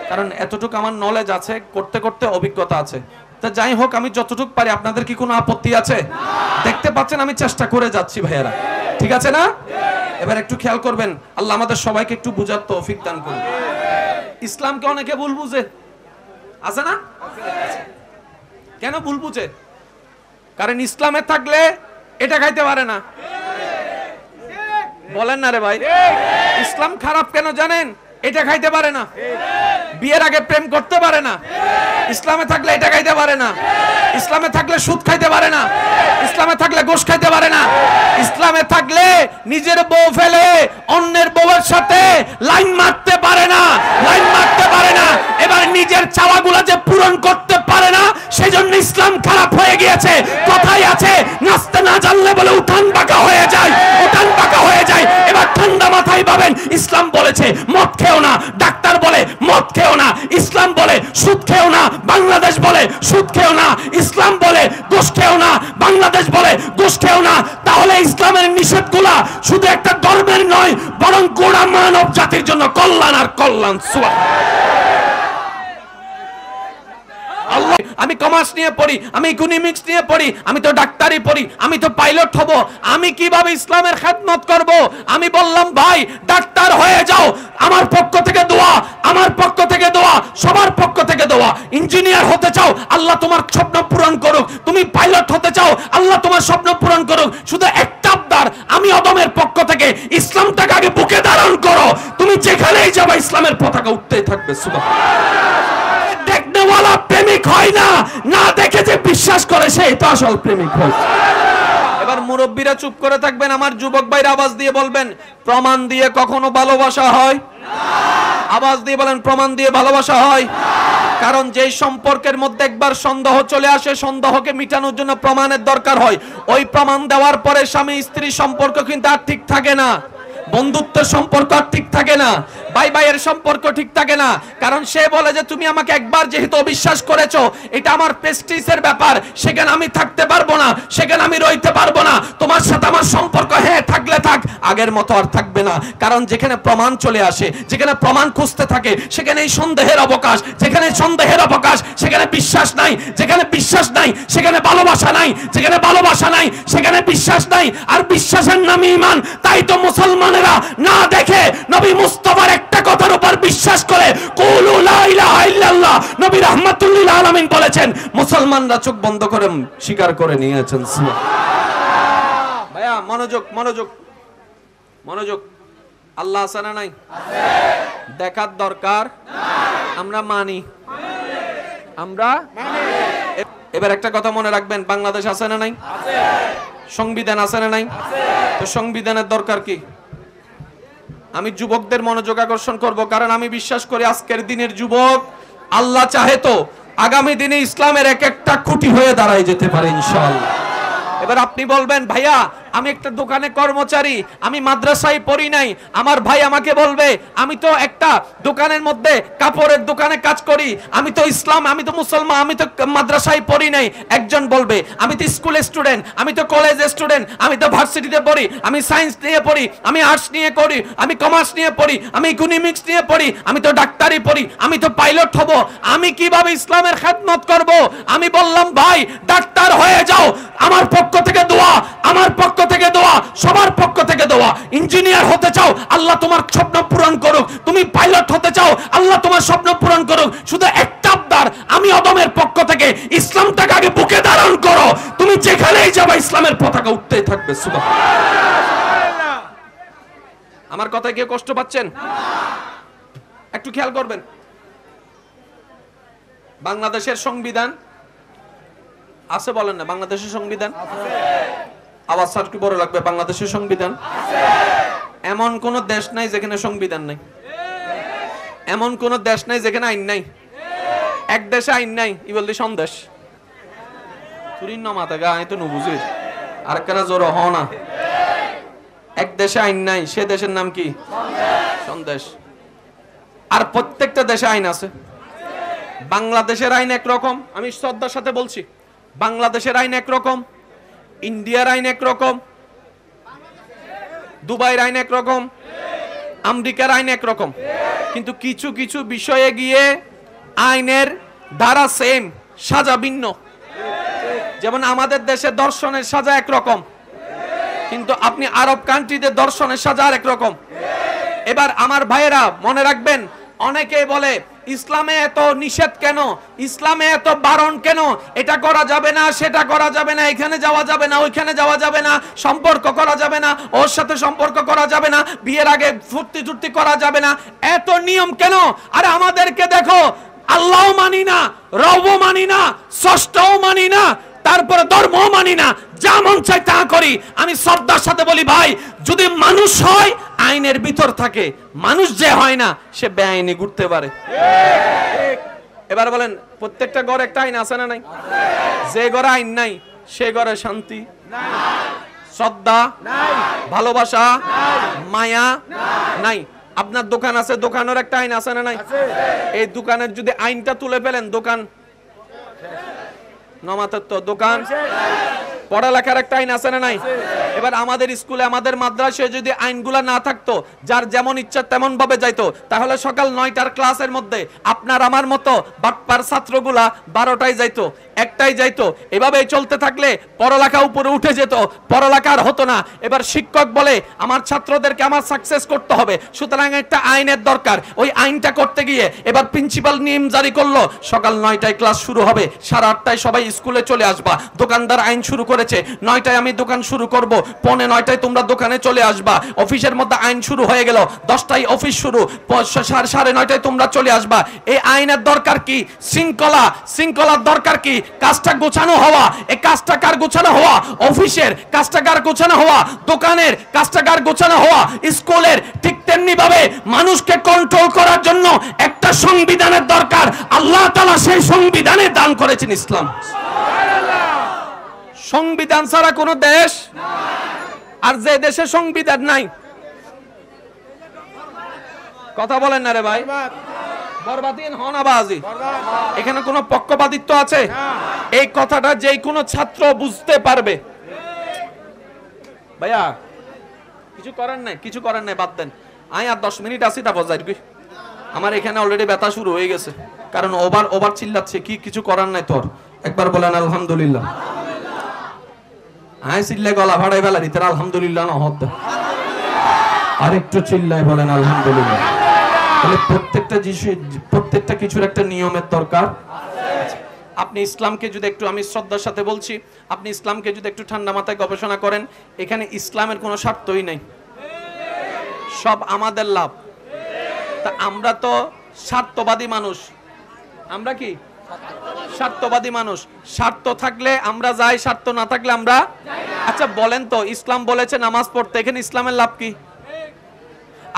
কারণ এতটুকু আমার নলেজ আছে, করতে করতে অভিজ্ঞতা আছে। তা যাই হোক, আমি যতটুকু পারি। আপনাদের কি কোনো আপত্তি আছে? দেখতে পাচ্ছেন আমি চেষ্টা করে যাচ্ছি ভাইয়েরা, ঠিক আছে না? এবার একটু খেয়াল করবেন, আল্লাহ আমাদের সবাইকে একটু বুঝার তৌফিক দান করুন। ইসলামকে অনেকে ভুল বুঝে, আছে না? কেন ভুল বুঝে? কারণ ইসলামে থাকলে এটা খাইতে পারে না। বলেন না রে ভাই, ইসলাম খারাপ কেন জানেন? এটা খাইতে পারে না, বিয়ের আগে প্রেম করতে পারে না। ইসলামে থাকলে এটা খাইতে পারে না, ইসলামে থাকলে সুদ খাইতে পারে না, ইসলামে থাকলে গোশ খাইতে পারে না, ইসলামে থাকলে নিজের বউ ফেলে অন্যের বউয়ের সাথে লাইন মারতে পারে না, লাইন মারতে পারে না। এবার নিজের চাওয়াগুলো যে পূরণ করতে পারে না, সেজন্য ইসলাম খারাপ হয়ে গিয়েছে। কথাই আছে, নাচতে না জানলে বলে উঠান বাঁকা হয়ে যায়, উঠান বাঁকা হয়ে যায়। এবার ঠান্ডা মাথায় ভাবেন, ইসলাম বলেছে মদ খেও না, ডাক্তার বলে মদ খেও না, ইসলাম বলে সুদ খেও না, বাংলাদেশ বলে সুদ খেও না, ইসলাম বলে ঘুষ খেও না, বাংলাদেশ বলে ঘুষ খেও না। তাহলে ইসলামের নিষেধগুলা শুধু একটা ধর্মের নয়, বরং গোড়া মানব জাতির জন্য কল্যাণ আর কল্যাণ। আমি কমার্স নিয়ে পড়ি, আমি ইকোনমিক্স নিয়ে পড়ি, আমি তো ডাক্তারি পড়ি, আমি তো পাইলট হব, আমি কিভাবে ইসলামের খেদমত করব? আমি বললাম ভাই ডাক্তার হয়ে যাও, আমার পক্ষ থেকে দোয়া, আমার পক্ষ থেকে দোয়া, সবার পক্ষ থেকে দোয়া। ইঞ্জিনিয়ার হতে চাও, আল্লাহ তোমার স্বপ্ন পূরণ করুক। তুমি পাইলট হতে চাও, আল্লাহ তোমার স্বপ্ন পূরণ করুক। শুধু একটা আবদার, আমি আদমের পক্ষ থেকে, ইসলামটাকে আগে বুকে ধারণ করো। তুমি যেখানেই যাবে ইসলামের পতাকা উঠতেই থাকবে। সুবহানাল্লাহ। দেখনেওয়ালা প্রেমিক হয় না, না দেখে যে বিশ্বাস করে সেই তো আসল প্রেমিক হয়। এবার মুরব্বীরা চুপ করে থাকবেন, আমার যুবক ভাইরা আওয়াজ দিয়ে বলবেন, প্রমাণ দিয়ে কখনো ভালোবাসা হয় না। আওয়াজ দিয়ে বলেন, প্রমাণ দিয়ে ভালোবাসা হয় না। কারণ যেই সম্পর্কের মধ্যে একবার সন্দেহ চলে আসে, সন্দেহকে মিটানোর জন্য প্রমাণের দরকার হয়। ওই প্রমাণ দেওয়ার পরে স্বামী স্ত্রীর সম্পর্ক কিন্তু আর ঠিক থাকে না, বন্ধুত্বের সম্পর্ক ঠিক থাকে না, ভাই ভাইয়ের সম্পর্ক ঠিক থাকে না। কারণ সে বলে যে তুমি আমাকে একবার যেহেতু অবিশ্বাস করেছো, এটা আমার প্রেস্টিজের ব্যাপার, সেখানে আমি থাকতে পারবো না, সেখানে আমি রইতে পারবো না। তোমার সাথে আমার সম্পর্ক হ্যাঁ থাকলে থাক, আগের মতো আর থাকবে না। কারণ যেখানে প্রমাণ চলে আসে, যেখানে প্রমাণ খুঁজতে থাকে, সেখানে সন্দেহের অবকাশ, যেখানে সন্দেহের অবকাশ সেখানে বিশ্বাস নাই, যেখানে বিশ্বাস নাই সেখানে ভালোবাসা নাই, যেখানে ভালোবাসা নাই সেখানে বিশ্বাস নাই। আর বিশ্বাসের নামই ঈমান। তাই তো মুসলমানেরা না দেখে নবী মুস্তাফার একটা কথার উপর বিশ্বাস করে, কুলু লা ইলাহা ইল্লাল্লাহ। নবী রাহমাতুল লিল আলামিন বলেছেন, মুসলমানরা চোখ বন্ধ করে স্বীকার করে নিয়েছেন। সুবহানাল্লাহ। ভাইয়া মনোযোগ, মনোযোগ, মনোযোগ। আল্লাহ আছে না নাই? আছে। দেখার দরকার নাই, আমরা মানি, আমরা মানি। এবার একটা কথা মনে রাখবেন, বাংলাদেশ আছে না নাই? আছে। সংবিধান আছে না নাই? আছে। তো সংবিধানের দরকার কি? আমি যুবকদের মনোযোগ আকর্ষণ করব, কারণ আমি বিশ্বাস করি আজকের দিনের যুবক আল্লাহ চাহে তো আগামী দিনে ইসলামের এক একটা খুঁটি হয়ে দাঁড়ায় যেতে পারে ইনশাআল্লাহ। এবার আপনি বলবেন ভাইয়া আমি একটা দোকানে কর্মচারী, আমি মাদ্রাসায় পড়ি নাই। আমার ভাই আমাকে বলবে আমি তো একটা দোকানের মধ্যে কাপড়ের দোকানে কাজ করি, আমি তো ইসলাম, আমি তো মুসলমান, আমি তো মাদ্রাসায় পড়ি নাই। একজন বলবে আমি তো স্কুল স্টুডেন্ট, আমি তো কলেজ স্টুডেন্ট, আমি তো ভার্সিটিতে পড়ি, আমি সায়েন্স নিয়ে পড়ি, আমি আর্টস নিয়ে পড়ি, আমি কমার্স নিয়ে পড়ি, আমি ইকোনমিক্স নিয়ে পড়ি, আমি তো ডাক্তারি পড়ি, আমি তো পাইলট হব, আমি কিভাবে ইসলামের খেদমত করব? আমি বললাম ভাই ডাক্তার হয়ে যাও, আমার পক্ষ থেকে দোয়া, আমার পক্ষ থেকে দোয়া, সবার পক্ষ থেকে দোয়া। ইঞ্জিনিয়ার হতে চাও, আল্লাহ তোমার স্বপ্ন পূরণ করুক। তুমি পাইলট হতে চাও, আল্লাহ তোমার স্বপ্ন পূরণ করুক। শুধু একটা আবদার, আমি অদমের পক্ষ থেকে ইসলামটাকে আগে বুকে ধারণ করো। তুমি যেখানেই যাবে ইসলামের পতাকা উঠতেই থাকবে। সুবহানাল্লাহ। আমার কথায় কেউ কষ্ট পাচ্ছেন? একটু খেয়াল করবেন। বাংলাদেশের সংবিধান আছে বলেন না? বাংলাদেশের সংবিধান আওয়াজ একটু বড় লাগবে। বাংলাদেশের সংবিধান এমন কোন দেশ নাই যেখানে সংবিধান নাই। এমন কোন দেশ নাই যেখানে আইন নাই। এক দেশে আইন নাই ই বললি সন্দেশ তুরিন না মাথা গা আই তো নুবুঝিস আর কেন জোর হ না। এক দেশে আইন নাই, সে দেশের নাম কি? সন্দেশ। আর প্রত্যেকটা দেশে আইন আছে। বাংলাদেশের আইন একরকম, আমি শ্রদ্ধার সাথে বলছি, বাংলাদেশের আইন একরকম, ইন্ডিয়ার আইন একরকম, দুবাইয়ের আইন একরকম, আমেরিকার আইন একরকম, কিন্তু কিছু কিছু বিষয়ে গিয়ে আইনের ধারা সেম, সাজা ভিন্ন। যেমন আমাদের দেশে দর্শনের সাজা একরকম, কিন্তু আপনি আরব কান্ট্রিতে দর্শনের সাজা আর একরকম। এবার আমার ভাইয়েরা মনে রাখবেন, অনেকে বলে ইসলামে এত নিষেধ কেন, ইসলামে এত বারণ কেন, এটা করা যাবে না, সেটা করা যাবে না, এখানে যাওয়া যাবে না, ওইখানে যাওয়া যাবে না, সম্পর্ক করা যাবে না, ওর সাথে সম্পর্ক করা যাবে না, বিয়ের আগে ফুর্তি টুর্তি করা যাবে না, এত নিয়ম কেন? আরে আমাদেরকে দেখো, আল্লাহও মানি না, রবও মানি না, ষষ্ঠও মানি না, তারপরে ধর্মও মানি না, যা মন চাই তা করি। আমি শ্রদ্ধার সাথে বলি ভাই, যদি মানুষ হয় আইনের ভিতর থাকে, মানুষ যে হয় না সে বেআইনি ঘুরতে পারে। এবার বলেন প্রত্যেকটা ঘরে একটা আইন আছে না নাই? যে ঘরে আইন নাই সে ঘরে শান্তি নাই, শ্রদ্ধা নাই, ভালোবাসা নাই, মায়া নাই। আপনার দোকান আছে, দোকানের একটা আইন আছে না নাই? এই দোকানের যদি আইনটা তুলে ফেলেন, দোকান নমাতের তো দোকান। পড়ালেখার একটা আইন আছে না নাই? এবার আমাদের স্কুলে, আমাদের মাদ্রাসায় যদি আইনগুলা না থাকতো, যার যেমন ইচ্ছা তেমন ভাবে যাইতো, তাহলে সকাল 9টার ক্লাসের মধ্যে আপনার আমার মতো বাটপার ছাত্রগুলা 12টায় যাইতো, 1টায় যাইতো। এভাবেই চলতে থাকলে পড়ালেখা উপরে উঠে যেত, পড়ালেখা আর হতো না। এবার শিক্ষক বলে আমার ছাত্রদেরকে আমার সাকসেস করতে হবে, সুতরাং একটা আইনের দরকার। ওই আইনটা করতে গিয়ে এবার প্রিন্সিপাল নিয়ম জারি করলো, সকাল 9টায় ক্লাস শুরু হবে, 8:30টায় সবাই স্কুলে চলে আসবা। দোকানদার আইন শুরু করেছে, 9টায় আমি দোকান শুরু করব, 8:45টায় তোমরা দোকানে চলে আসবা। অফিসের মধ্যে আইন শুরু হয়ে গেল, 10টায় অফিস শুরু, 9:30টায় তোমরা চলে আসবা। এই আইনের দরকার কি? শৃঙ্খলা। শৃঙ্খলার দরকার কি? কাজটা গোছানো হওয়া। এই কাজটা কার গোছানো হওয়া? অফিসের। কাজটা কার গোছানো হওয়া? দোকানের। কাজটা কার গোছানো হওয়া? স্কুলের। ঠিক তেমনি ভাবে মানুষকে কন্ট্রোল করার জন্য একটা সংবিধানের দরকার। আল্লাহ তাআলা সেই সংবিধানে দান করেছেন ইসলাম। সংবিধান ছাড়া কোন দেশ আর যে দেশে সংবিধান নাই, কথা বলেন না রে ভাই, বরবাদিন হনাবাজি, এখানে কোনো পক্ষপাতিত্ব আছে? এই কথাটা যে কোনো ছাত্র বুঝতে পারবে। ভাইয়া কিছু করেন নাই, কিছু করেন নাই, বাদ দেন। আয় আর 10 মিনিট আসি, তারপর যাই। আমার এখানে অলরেডি ব্যথা শুরু হয়ে গেছে, কারণ ওভার চিল্লাচ্ছে। কি কিছু করার নাই তোর? একবার বলেন আলহামদুলিল্লাহ। আয় চিল্লাই গলা ভাড়াই বেলা দিতে আলহামদুলিল্লাহ না হত, আর একটু চিল্লাই বলেন আলহামদুলিল্লাহ। তাহলে প্রত্যেকটা কিছুর একটা নিয়মের দরকার। আপনি ইসলামকে যদি একটু, আমি শ্রদ্ধার সাথে বলছি, আপনি ইসলামকে যদি একটু ঠান্ডা মাথায় গবেষণা করেন, এখানে ইসলামের কোনো স্বার্থই নাই, সব আমাদের লাভ। তা আমরা তো স্বার্থবাদী মানুষ। আমরা কি স্বার্থবাদী মানুষ? স্বার্থ থাকলে আমরা যাই, স্বার্থ না থাকলে আমরা। আচ্ছা বলেন তো, ইসলাম বলেছে নামাজ পড়তে, এখানে ইসলামের লাভ কি?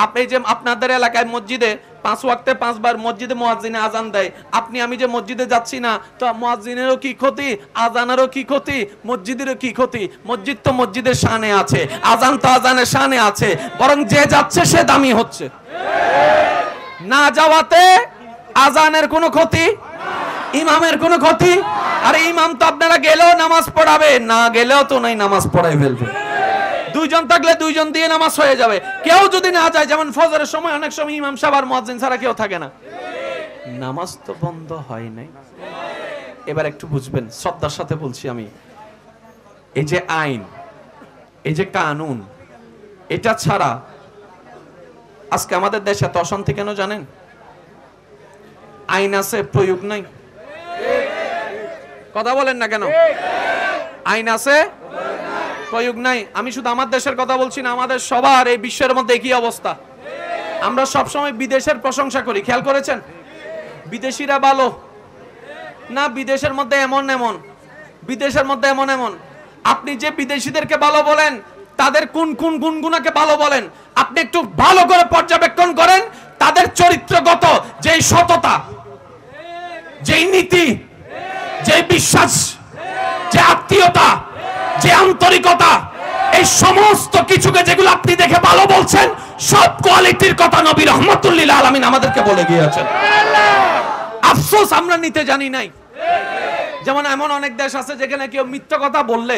আপনি যে আপনাদের এলাকায় মসজিদে 5 ওয়াক্তে 5 বার মসজিদে মুয়াজ্জিনে আজান দেয়, আপনি আমি যে মসজিদে যাচ্ছি না, তো মুয়াজ্জিনেরও কি ক্ষতি, আজানেরও কি ক্ষতি, মসজিদেরও কি ক্ষতি? মসজিদ তো মসজিদের শানে আছে, আজান তো আজানের শানে আছে, বরং যে যাচ্ছে সে দামি হচ্ছে। না যাওয়াতে আজানের কোনো ক্ষতি, ইমামের কোনো ক্ষতি। আরে ইমাম তো আপনারা গেলেও নামাজ পড়াবে, না গেলেও তো নাই নামাজ পড়াই ফেলবে। দুইজন থাকলে দুইজন দিয়ে নামাজ হয়ে যাবে। কেউ যদি না যায়, যেমন ফজরের সময় অনেক সময় ইমাম সাহেব আর মুয়াজ্জিন ছাড়া কেউ থাকে না, নামাজ তো বন্ধ হয় নাই। এবার একটু বুঝবেন, শ্রদ্ধার সাথে বলছি আমি, এই যে আইন, এই যে কানুন, এটা ছাড়া আজকে আমাদের দেশে এত অশান্তি কেন জানেন? আইন আছে, প্রয়োগ নাই। কথা বলেন না কেন? আইন আছে, প্রয়োগ নাই। আমি শুধু আমার দেশের কথা বলছি না, আমাদের সবার এই বিশ্বের মধ্যে একই অবস্থা। আমরা সবসময় বিদেশের প্রশংসা করি, খেয়াল করেছেন? বিদেশিরা ভালো না, বিদেশের মধ্যে এমন এমন, বিদেশের মধ্যে এমন এমন। আপনি যে বিদেশিদেরকে ভালো বলেন, তাদের কোন কোন গুণগুণাকে ভালো বলেন, আপনি একটু ভালো করে পর্যবেক্ষণ করেন। তাদের চরিত্রগত যেই সততা, যেই নীতি, যে বিশ্বাস, যে আত্মীয়তা, যে আন্তরিকতা, এই সমস্ত কিছুকে যেগুলো আপনি দেখে ভালো বলছেন, সব কোয়ালিটির কথা নবী রাহমাতুল লিল আলামিন আমাদেরকে বলে গিয়েছেন। আফসোস আমরা নিতে জানি নাই। যেমন এমন অনেক দেশ আছে যেখানে কেউ মিথ্যা কথা বললে,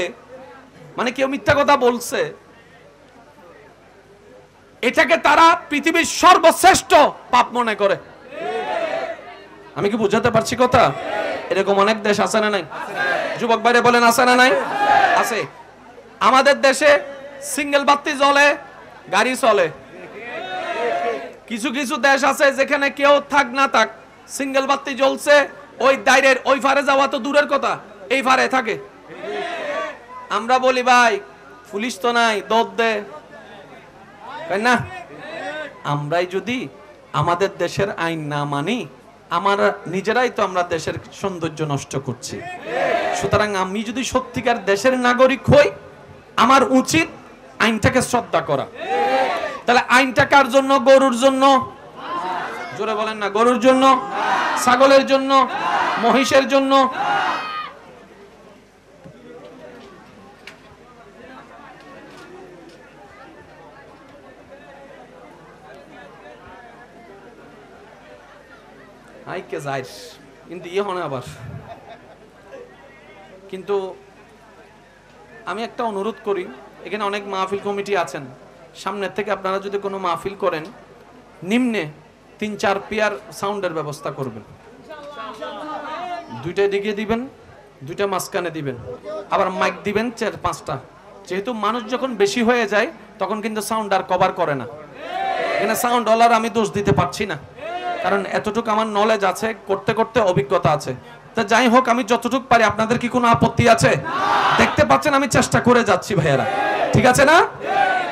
মানে কেউ মিথ্যা কথা বলছে, এটাকে তারা পৃথিবীর সর্বশ্রেষ্ঠ পাপ মনে করে। আমি কি বুঝাতে পারছি কথা? এরকম অনেক দেশ আছে না নাই? যুবক ভাইরা বলেন, আছে না নাই? আছে। আমাদের দেশে সিঙ্গেল বাতি জ্বলে, গাড়ি চলে। কিছু কিছু দেশ আছে যেখানে কেউ থাক না থাক, সিঙ্গেল বাতি জ্বলছে, ওই দাইরের ওই ফারে যাওয়া তো দূরের কথা, এই ফারে থাকে। আমরা বলি ভাই পুলিশ তো নাই, দৌড় দে, তাই না? আমরাই যদি আমাদের দেশের আইন না মানি, আমরা নিজেরাই তো আমরা দেশের সৌন্দর্য নষ্ট করছি। সুতরাং আমি যদি সত্যিকার দেশের নাগরিক হই, আমার উচিত আইনটাকে শ্রদ্ধা করা। তাহলে আইনটা কার জন্য? গরুর জন্য। জোরে বলেন না। গরুর জন্য, ছাগলের জন্য, মহিষের জন্য। আইকে যাই কিন্তু ইয়ে হয় আবার। কিন্তু আমি একটা অনুরোধ করি, এখানে অনেক মাহফিল কমিটি আছেন, সামনের থেকে আপনারা যদি কোনো মাহফিল করেন, নিম্নে 3-4 পেয়ার সাউন্ডের ব্যবস্থা করবেন। 2টা দিকে দিবেন, 2টা মাঝখানে দিবেন, আবার মাইক দিবেন 4-5টা। যেহেতু মানুষ যখন বেশি হয়ে যায় তখন কিন্তু সাউন্ড আর কভার করে না। এখানে সাউন্ড ওয়ালার আমি দোষ দিতে পারছি না, কারণ এতটুকু আমার নলেজ আছে, করতে করতে অভিজ্ঞতা আছে। তা যাই হোক, আমি যতটুকু পারি। আপনাদের কি কোনো আপত্তি আছে? দেখতে পাচ্ছেন আমি চেষ্টা করে যাচ্ছি ভাইয়েরা, ঠিক আছে না?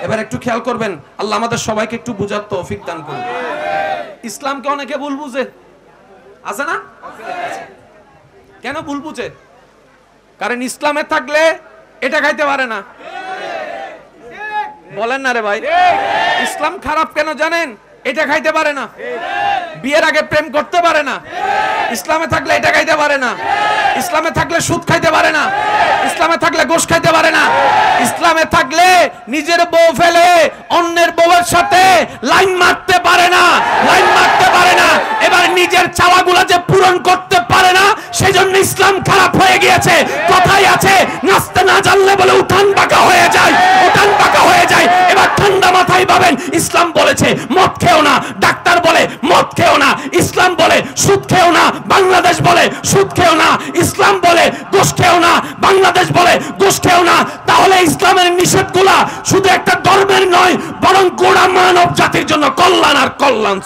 এবার একটু খেয়াল করবেন, আল্লাহ আমাদের সবাইকে একটু বুঝার তৌফিক দান করুন। ইসলামকে অনেকে ভুল বুঝে, আছে না? কেন ভুল বুঝে? কারণ ইসলামে থাকলে এটা খাইতে পারে না। বলেন না রে ভাই, ইসলাম খারাপ কেন জানেন? এটা খাইতে পারে না, বিয়ের আগে প্রেম করতে পারে না। ইসলামে থাকলে এটা খাইতে পারে না, ইসলামে থাকলে সুদ খাইতে পারে না, ইসলামে থাকলে গোশ খাইতে পারে না, ইসলামে থাকলে নিজের বউ ফেলে অন্যের বউয়ের সাথে লাইন মারতে পারে না, লাইন মারতে পারে না। এবার নিজের চাওয়াগুলো যে পূরণ করতে পারে না, সেজন্য ইসলাম খারাপ হয়ে গিয়েছে। কথাই আছে, নাচতে না জানলে বলে উঠান বাঁকা হয়ে যায়, উঠান বাঁকা হয়ে যায়। এবার ঠান্ডা মাথায় ভাবেন, ইসলাম বলেছে মদ খেও না, ডাক্তার বলে মদ খেও না, ইসলাম বলে সুদ খেও না, বাংলাদেশ বলে সুদ খেও না, ইসলাম বলে ঘুষ খেও না, বাংলাদেশ বলে ঘুষ খেও না। তাহলে ইসলামের নিষেধগুলা শুধু একটা ধর্মের নয়, বরং গোড়া মানব জাতির জন্য কল্যাণ আর কল্যাণ।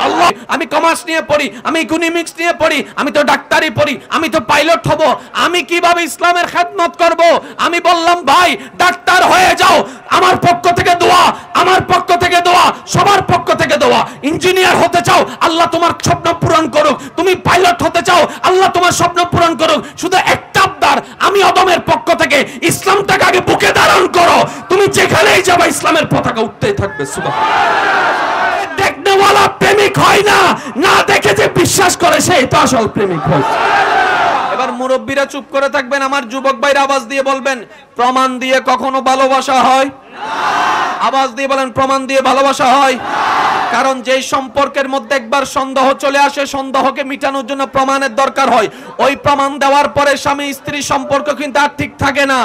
আল্লাহ, আমি কমার্স নিয়ে পড়ি, আমি ইকোনমিক্স নিয়ে পড়ি, আমি তো ডাক্তারি পড়ি, আমি তো পাইলট হব, আমি কিভাবে ইসলামের খেদমত করব? আমি বললাম ভাই ডাক্তার হয়ে যাও, আমার পক্ষ থেকে দোয়া, আমার পক্ষ থেকে দোয়া, সবার পক্ষ থেকে দোয়া। ইঞ্জিনিয়ার হতে চাও, আল্লাহ তোমার স্বপ্ন পূরণ করুক। তুমি পাইলট হতে চাও, আল্লাহ তোমার স্বপ্ন পূরণ করুক। শুধু একটা আবদার, আমি আমি অদমের পক্ষ থেকে ইসলামটাকে আগে বুকে ধারণ করো, তুমি যেখানেই যাবে ইসলামের পতাকা উঠতেই থাকবে। সুবহানাল্লাহ। দেখনেওয়ালা প্রেমিক হয় না, না দেখে যে বিশ্বাস করে সেই তো আসল প্রেমিক হয়। এবার মুরব্বীরা চুপ করে থাকবেন, আমার যুবক ভাইরা আওয়াজ দিয়ে বলবেন, প্রমাণ দিয়ে কখনো ভালোবাসা হয় না। আওয়াজ দিয়ে বলেন, প্রমাণ দিয়ে ভালোবাসা হয় না। কারণ যেই সম্পর্কের মধ্যে একবার সন্দেহ চলে আসে, সন্দেহকে মিটানোর জন্য প্রমাণের দরকার হয়। ওই প্রমাণ দেওয়ার পরে স্বামী স্ত্রী সম্পর্ক কিন্তু আর ঠিক থাকে না,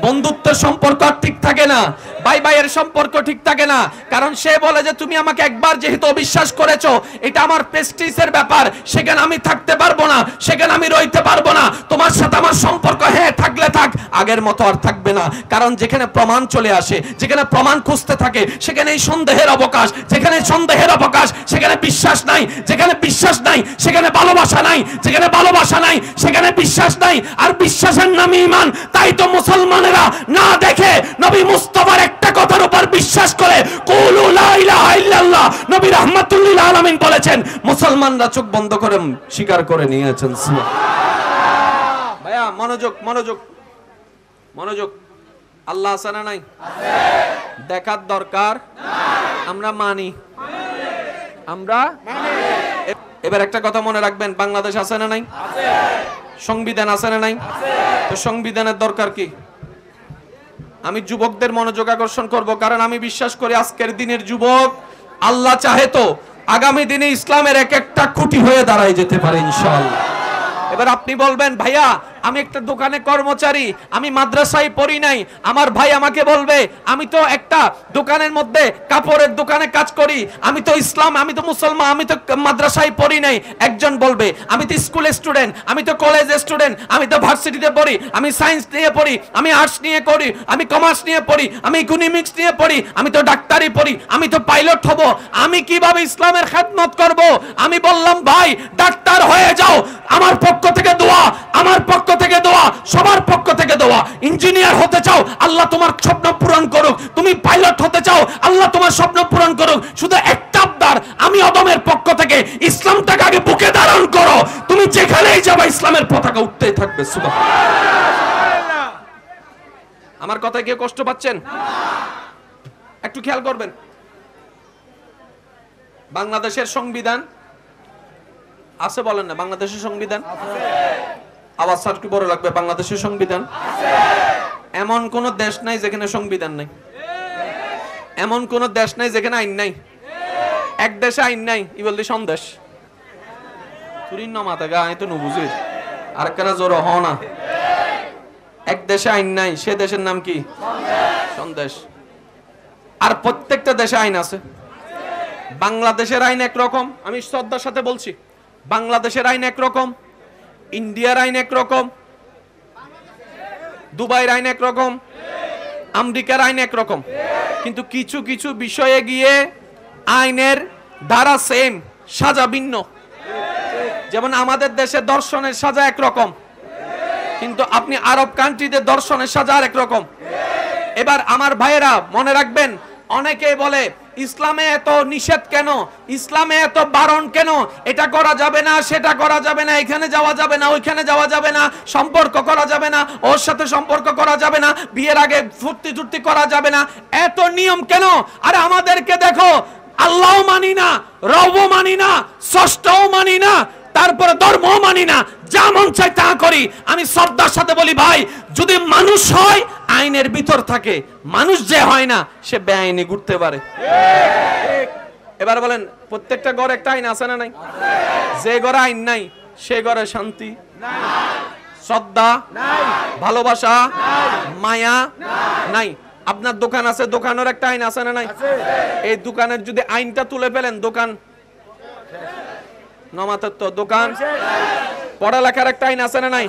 বন্ধুত্বের সম্পর্ক আর ঠিক থাকে না, ভাই ভাইয়ের সম্পর্ক ঠিক থাকে না। কারণ সে বলে যে তুমি আমাকে একবার যেহেতু অবিশ্বাস করেছো, এটা আমার প্রেস্টিজের ব্যাপার, সেখানে আমি থাকতে পারবো না, সেখানে আমি রইতে পারবো না, তোমার সাথে আমার সম্পর্ক হ্যাঁ থাকলে থাক, আগের মতো আর থাকবে না। কারণ যেখানে প্রমাণ চলে আসে, যেখানে প্রমাণ খুঁজতে থাকে, সেখানে এই সন্দেহের অবকাশ, যেখানে সন্দেহের অবকাশ সেখানে বিশ্বাস নাই, যেখানে বিশ্বাস নাই সেখানে ভালোবাসা নাই, যেখানে ভালোবাসা নাই সেখানে বিশ্বাস নাই, আর বিশ্বাসের নামে ঈমান। তাই তো মুসলমানেরা না দেখে নবী মুস্তাফার একটা কথার উপর বিশ্বাস করে, কুলু লা ইলাহা ইল্লাল্লাহ, নবী রাহমাতুল লিল আলামিন বলেছেন, মুসলমানরা চোখ বন্ধ করে স্বীকার করে নিয়েছেন। সুবহানাল্লাহ। ভাইয়া মনোযোগ, মনোযোগ, মনোযোগ। আল্লাহ আছে না নাই? আছে। দেখার দরকার আমরা মানি, আমরা মানি। এবার একটা কথা মনে রাখবেন, বাংলাদেশ আছে না নাই? আছে। সংবিধান আছে না নাই? আছে। তো সংবিধানের দরকার কি? আমি যুবকদের মনোযোগ আকর্ষণ করব, কারণ আমি বিশ্বাস করি আজকের দিনের যুবক আল্লাহ চাহে তো আগামী দিনে ইসলামের এক একটা খুঁটি হয়ে দাঁড়ায় যেতে পারে ইনশাআল্লাহ। এবার আপনি বলবেন, ভাইয়া আমি একটা দোকানে কর্মচারী, আমি মাদ্রাসায় পড়ি নাই। আমার ভাই আমাকে বলবে, আমি তো একটা দোকানের মধ্যে কাপড়ের দোকানে কাজ করি, আমি তো ইসলাম, আমি তো মুসলমান, আমি তো মাদ্রাসায় পড়ি নাই। একজন বলবে, আমি তো স্কুল স্টুডেন্ট, আমি তো কলেজ স্টুডেন্ট, আমি তো ভার্সিটিতে পড়ি, আমি সায়েন্স নিয়ে পড়ি, আমি আর্টস নিয়ে পড়ি, আমি কমার্স নিয়ে পড়ি, আমি ইকোনমিক্স নিয়ে পড়ি, আমি তো ডাক্তারি পড়ি, আমি তো পাইলট হব, আমি কিভাবে ইসলামের খেদমত করব? আমি বললাম, ভাই ডাক্তার হয়ে যাও, আমার পক্ষ থেকে দোয়া, আমার পক্ষ থেকে দোয়া, সবার পক্ষ থেকে দোয়া। ইঞ্জিনিয়ার হতে চাও, আল্লাহ তোমার স্বপ্ন পূরণ করুক। তুমি পাইলট হতে চাও, আল্লাহ তোমার স্বপ্ন পূরণ করুক। শুধু একটা আবদার, আমি অদমের পক্ষ থেকে ইসলামটাকে আগে বুকে ধারণ করো, তুমি যেখানেই যাবে ইসলামের পতাকা উঠতেই থাকবে। সুবহানাল্লাহ। আমার কথায় কেউ কষ্ট পাচ্ছেন? একটু খেয়াল করবেন, বাংলাদেশের সংবিধান আছে বলেন না? বাংলাদেশের সংবিধান আছে। আওয়াজ একটু বড় লাগবে। বাংলাদেশের সংবিধান আছে। এমন কোন দেশ নাই যেখানে সংবিধান নাই, এমন কোন দেশ নাই যেখানে আইন নাই। এক দেশে আইন নাই, ই বললি সন্দেশ তুরিন না মাথা গা, আমি তো বুঝি আর কেন জোর হ না। এক দেশে আইন নাই, সে দেশের নাম কি? সন্দেশ। আর প্রত্যেকটা দেশে আইন আছে। বাংলাদেশের আইন একরকম, আমি শ্রদ্ধার সাথে বলছি, বাংলাদেশের আইন একরকম, ইন্ডিয়ার আইন একরকম, দুবাইয়ের আইন একরকম, আমেরিকার আইন একরকম, কিন্তু কিছু কিছু বিষয়ে গিয়ে আইনের ধারা সেম, সাজা ভিন্ন। যেমন আমাদের দেশে দর্শনের সাজা একরকম, কিন্তু আপনি আরব কান্ট্রিতে দর্শনের সাজা আর একরকম। এবার আমার ভাইয়েরা মনে রাখবেন, অনেকে বলে ইসলামে এত নিষেধ কেন, ইসলামে এত বারণ কেন, এটা করা যাবে না, সেটা করা যাবে না, এখানে যাওয়া যাবে না, ওইখানে যাওয়া যাবে না, সম্পর্ক করা যাবে না, ওর সাথে সম্পর্ক করা যাবে না, বিয়ের আগে ফুর্তি টুর্তি করা যাবে না, এত নিয়ম কেন? আরে আমাদেরকে দেখো, আল্লাহও মানি না, রবও মানি না, ষষ্ঠও মানি না, তারপরে ধর্মও মানি না, যা মন চাই তা করি। আমি শ্রদ্ধার সাথে বলি, ভাই যদি মানুষ হয় আইনের ভিতর থাকে, মানুষ যে হয় না সে বেআইনি ঘুরতে পারে। এবার বলেন, প্রত্যেকটা ঘরে একটা আইন আছে না নাই? যে ঘরে আইন নাই সে ঘরে শান্তি নাই, শ্রদ্ধা নাই, ভালোবাসা নাই, মায়া নাই। আপনার দোকান আছে, দোকানের একটা আইন আছে না নাই? এই দোকানের যদি আইনটা তুলে ফেলেন, দোকান নমাতের তো দোকান। পড়ালেখার একটা আইন আছে না নাই?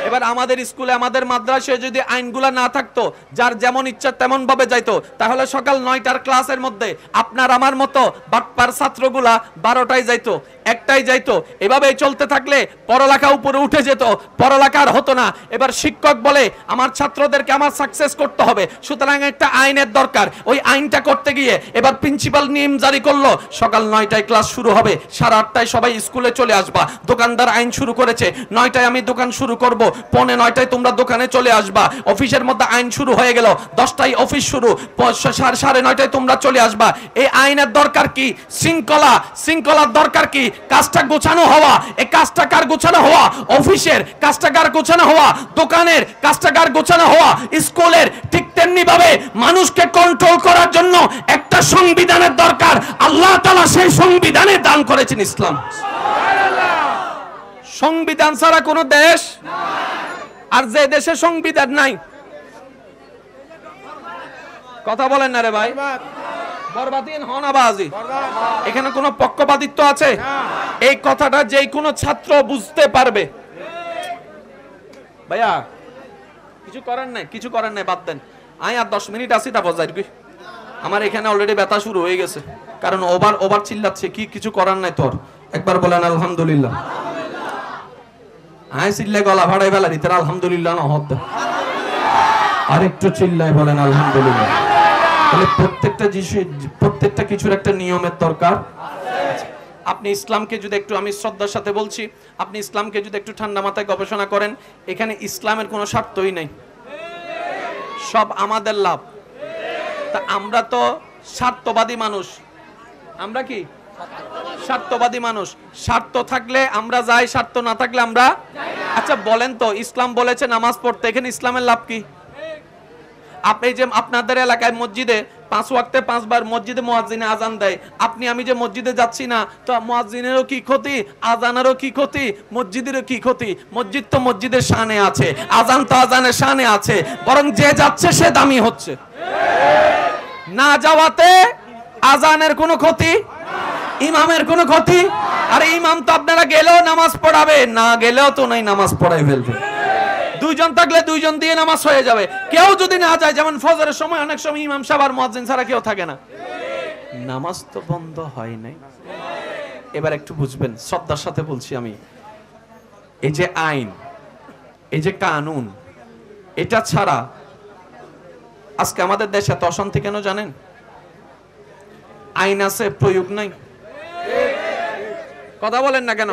এবার আমাদের স্কুলে, আমাদের মাদ্রাসায় যদি আইনগুলা না থাকতো, যার যেমন ইচ্ছা তেমন ভাবে যাইতো, তাহলে সকাল 9টার ক্লাসের মধ্যে আপনার আমার মতো বাটপার ছাত্রগুলা 12টায় যাইতো, 1টায় যাইতো। এভাবেই চলতে থাকলে পড়ালেখা উপরে উঠে যেত, পড়ালেখা আর হতো না। এবার শিক্ষক বলে, আমার ছাত্রদেরকে আমার সাকসেস করতে হবে, সুতরাং একটা আইনের দরকার। ওই আইনটা করতে গিয়ে এবার প্রিন্সিপাল নিয়ম জারি করলো, সকাল 9টায় ক্লাস শুরু হবে, 8:30টায় সবাই স্কুলে চলে আসবা। দোকানদার আইন শুরু করেছে, 9টায় আমি দোকান শুরু করব, 9:45 তোমরা দোকানে চলে আসবা, অফিসের মধ্যে আইন শুরু হয়ে গেল, 10টায় অফিস শুরু, 9:30 তোমরা চলে আসবা। এই আইনের দরকার কি? শৃঙ্খলার দরকার কি? কাজটা গোছানো হওয়া। এই কাজটা কার গোছানো হওয়া? অফিসের কাজটা কার গোছানো হওয়া? দোকানের কাজটা কার গোছানো হওয়া? স্কুলের। ঠিক তেমনি ভাবে মানুষকে কন্ট্রোল করার জন্য একটা সংবিধানের দরকার। আল্লাহ তাআলা সেই সংবিধানে দান করেছেন ইসলাম। সংবিধান ছাড়া কোন দেশ, আর যে দেশে সংবিধান নাই, কথা বলেন না রে ভাই, বরবাদিন হন আবাজি। এখানে কোনো পক্ষপাতিত্ব আছে? এই কথাটা যে কোনো ছাত্র বুঝতে পারবে। ভাইয়া কিছু করেন নাই, বাদ দেন। আয় আর 10 মিনিট আসি, তারপর যাই। আমার এখানে অলরেডি ব্যথা শুরু হয়ে গেছে, কারণ ওভার চিল্লাচ্ছে। কিছু করার নাই তোর? একবার বলেন আলহামদুলিল্লাহ। আয় চিল্লে গলা ভাড়াই ফেলা দিতে আলহামদুলিল্লাহ না হত, আর একটু চিল্লাই বলেন আলহামদুলিল্লাহ। তাহলে প্রত্যেকটা কিছুর একটা নিয়মের দরকার। আপনি ইসলামকে যদি একটু, আমি শ্রদ্ধার সাথে বলছি, আপনি ইসলামকে যদি একটু ঠান্ডা মাথায় গবেষণা করেন, এখানে ইসলামের কোনো স্বার্থই নাই, সব আমাদের লাভ। তা আমরা তো স্বার্থবাদী মানুষ। আমরা কি স্বার্থবাদী মানুষ? স্বার্থ থাকলে আমরা যাই, স্বার্থ না থাকলে আমরা। আচ্ছা বলেন তো, ইসলাম বলেছে নামাজ পড়তে, এখানে ইসলামের লাভ কি? আপনি যে আপনাদের এলাকায় মসজিদে 5 ওয়াক্তে 5 বার মসজিদে মুয়াজ্জিনে আজান দেয়, আমি যে মসজিদে যাচ্ছি না, তো মুয়াজ্জিনেরও কি ক্ষতি, আজানেরও কি ক্ষতি, মসজিদেরও কি ক্ষতি? মসজিদ তো মসজিদের শানে আছে, আজান তো আজানের শানে আছে, বরং যে যাচ্ছে সে দামি হচ্ছে। না যাওয়াতে আজানের কোনো ক্ষতি, ইমামের কোনো ক্ষতি। আরে ইমাম তো আপনারা গেলেও নামাজ পড়াবে, না গেলেও তো নাই নামাজ পড়াই ফেলবে। দুইজন থাকলে দুইজন দিয়ে নামাজ হয়ে যাবে। কেউ যদি না যায়, যেমন ফজরের সময় অনেক সময় ইমাম সাহেব আর মুয়াজ্জিন ছাড়া কেউ থাকে না, নামাজ তো বন্ধ হয় নাই। এবার একটু বুঝবেন, শ্রদ্ধার সাথে বলছি আমি, এই যে আইন, এই যে কানুন, এটা ছাড়া আজকে আমাদের দেশে এত অশান্তি কেন জানেন? আইন আছে, প্রয়োগ নাই। কথা বলেন না কেন?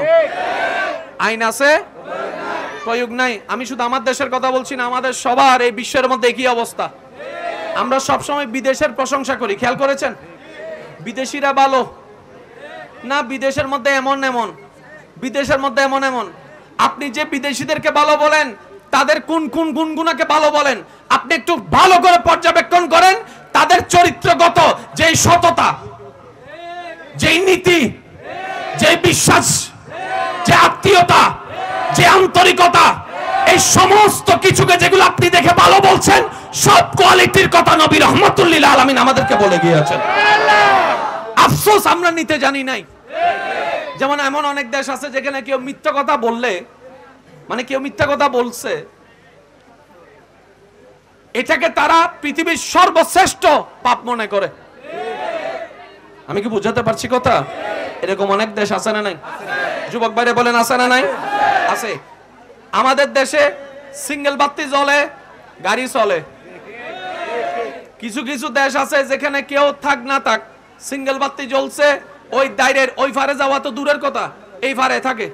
আইন আছে, প্রয়োগ নাই। আমি শুধু আমার দেশের কথা বলছি না, আমাদের সবার এই বিশ্বের মধ্যে একই অবস্থা। আমরা সব সময় বিদেশের প্রশংসা করি, খেয়াল করেছেন? বিদেশিরা ভালো না, বিদেশের মধ্যে এমন। আপনি যে বিদেশিদেরকে ভালো বলেন, তাদের কোন গুণগুণাকে ভালো বলেন? আপনি একটু ভালো করে পর্যবেক্ষণ করেন, তাদের চরিত্রগত যেই সততা, যেই নীতি, যে বিশ্বাস, যে আত্মীয়তা, যে আন্তরিকতা, এই সমস্ত কিছুকে যেগুলো আপনি দেখে ভালো বলছেন, সব কোয়ালিটির কথা নবী রাহমাতুল লিল আলামিন আমাদেরকে বলে গিয়েছেন। আফসোস আমরা নিতে জানি নাই। যেমন এমন অনেক দেশ আছে যেখানে কেউ মিথ্যা কথা বললে, মানে কেউ মিথ্যা কথা বলছে, এটাকে তারা পৃথিবীর সর্বশ্রেষ্ঠ পাপ মনে করে। আমি কি বুঝাতে পারছি কথা? এরকম অনেক দেশ আছে না নাই? যুবক ভাইরা বলেন আছে না নাই? আছে। আমাদের দেশে সিঙ্গেল বাতি জ্বলে, গাড়ি চলে। কিছু কিছু দেশ আছে যেখানে কেউ থাক না থাক, সিঙ্গেল বাতি জ্বলছে, ওই দাইরের ওই ফারে যাওয়া তো দূরের কথা, এই ফারে থাকে।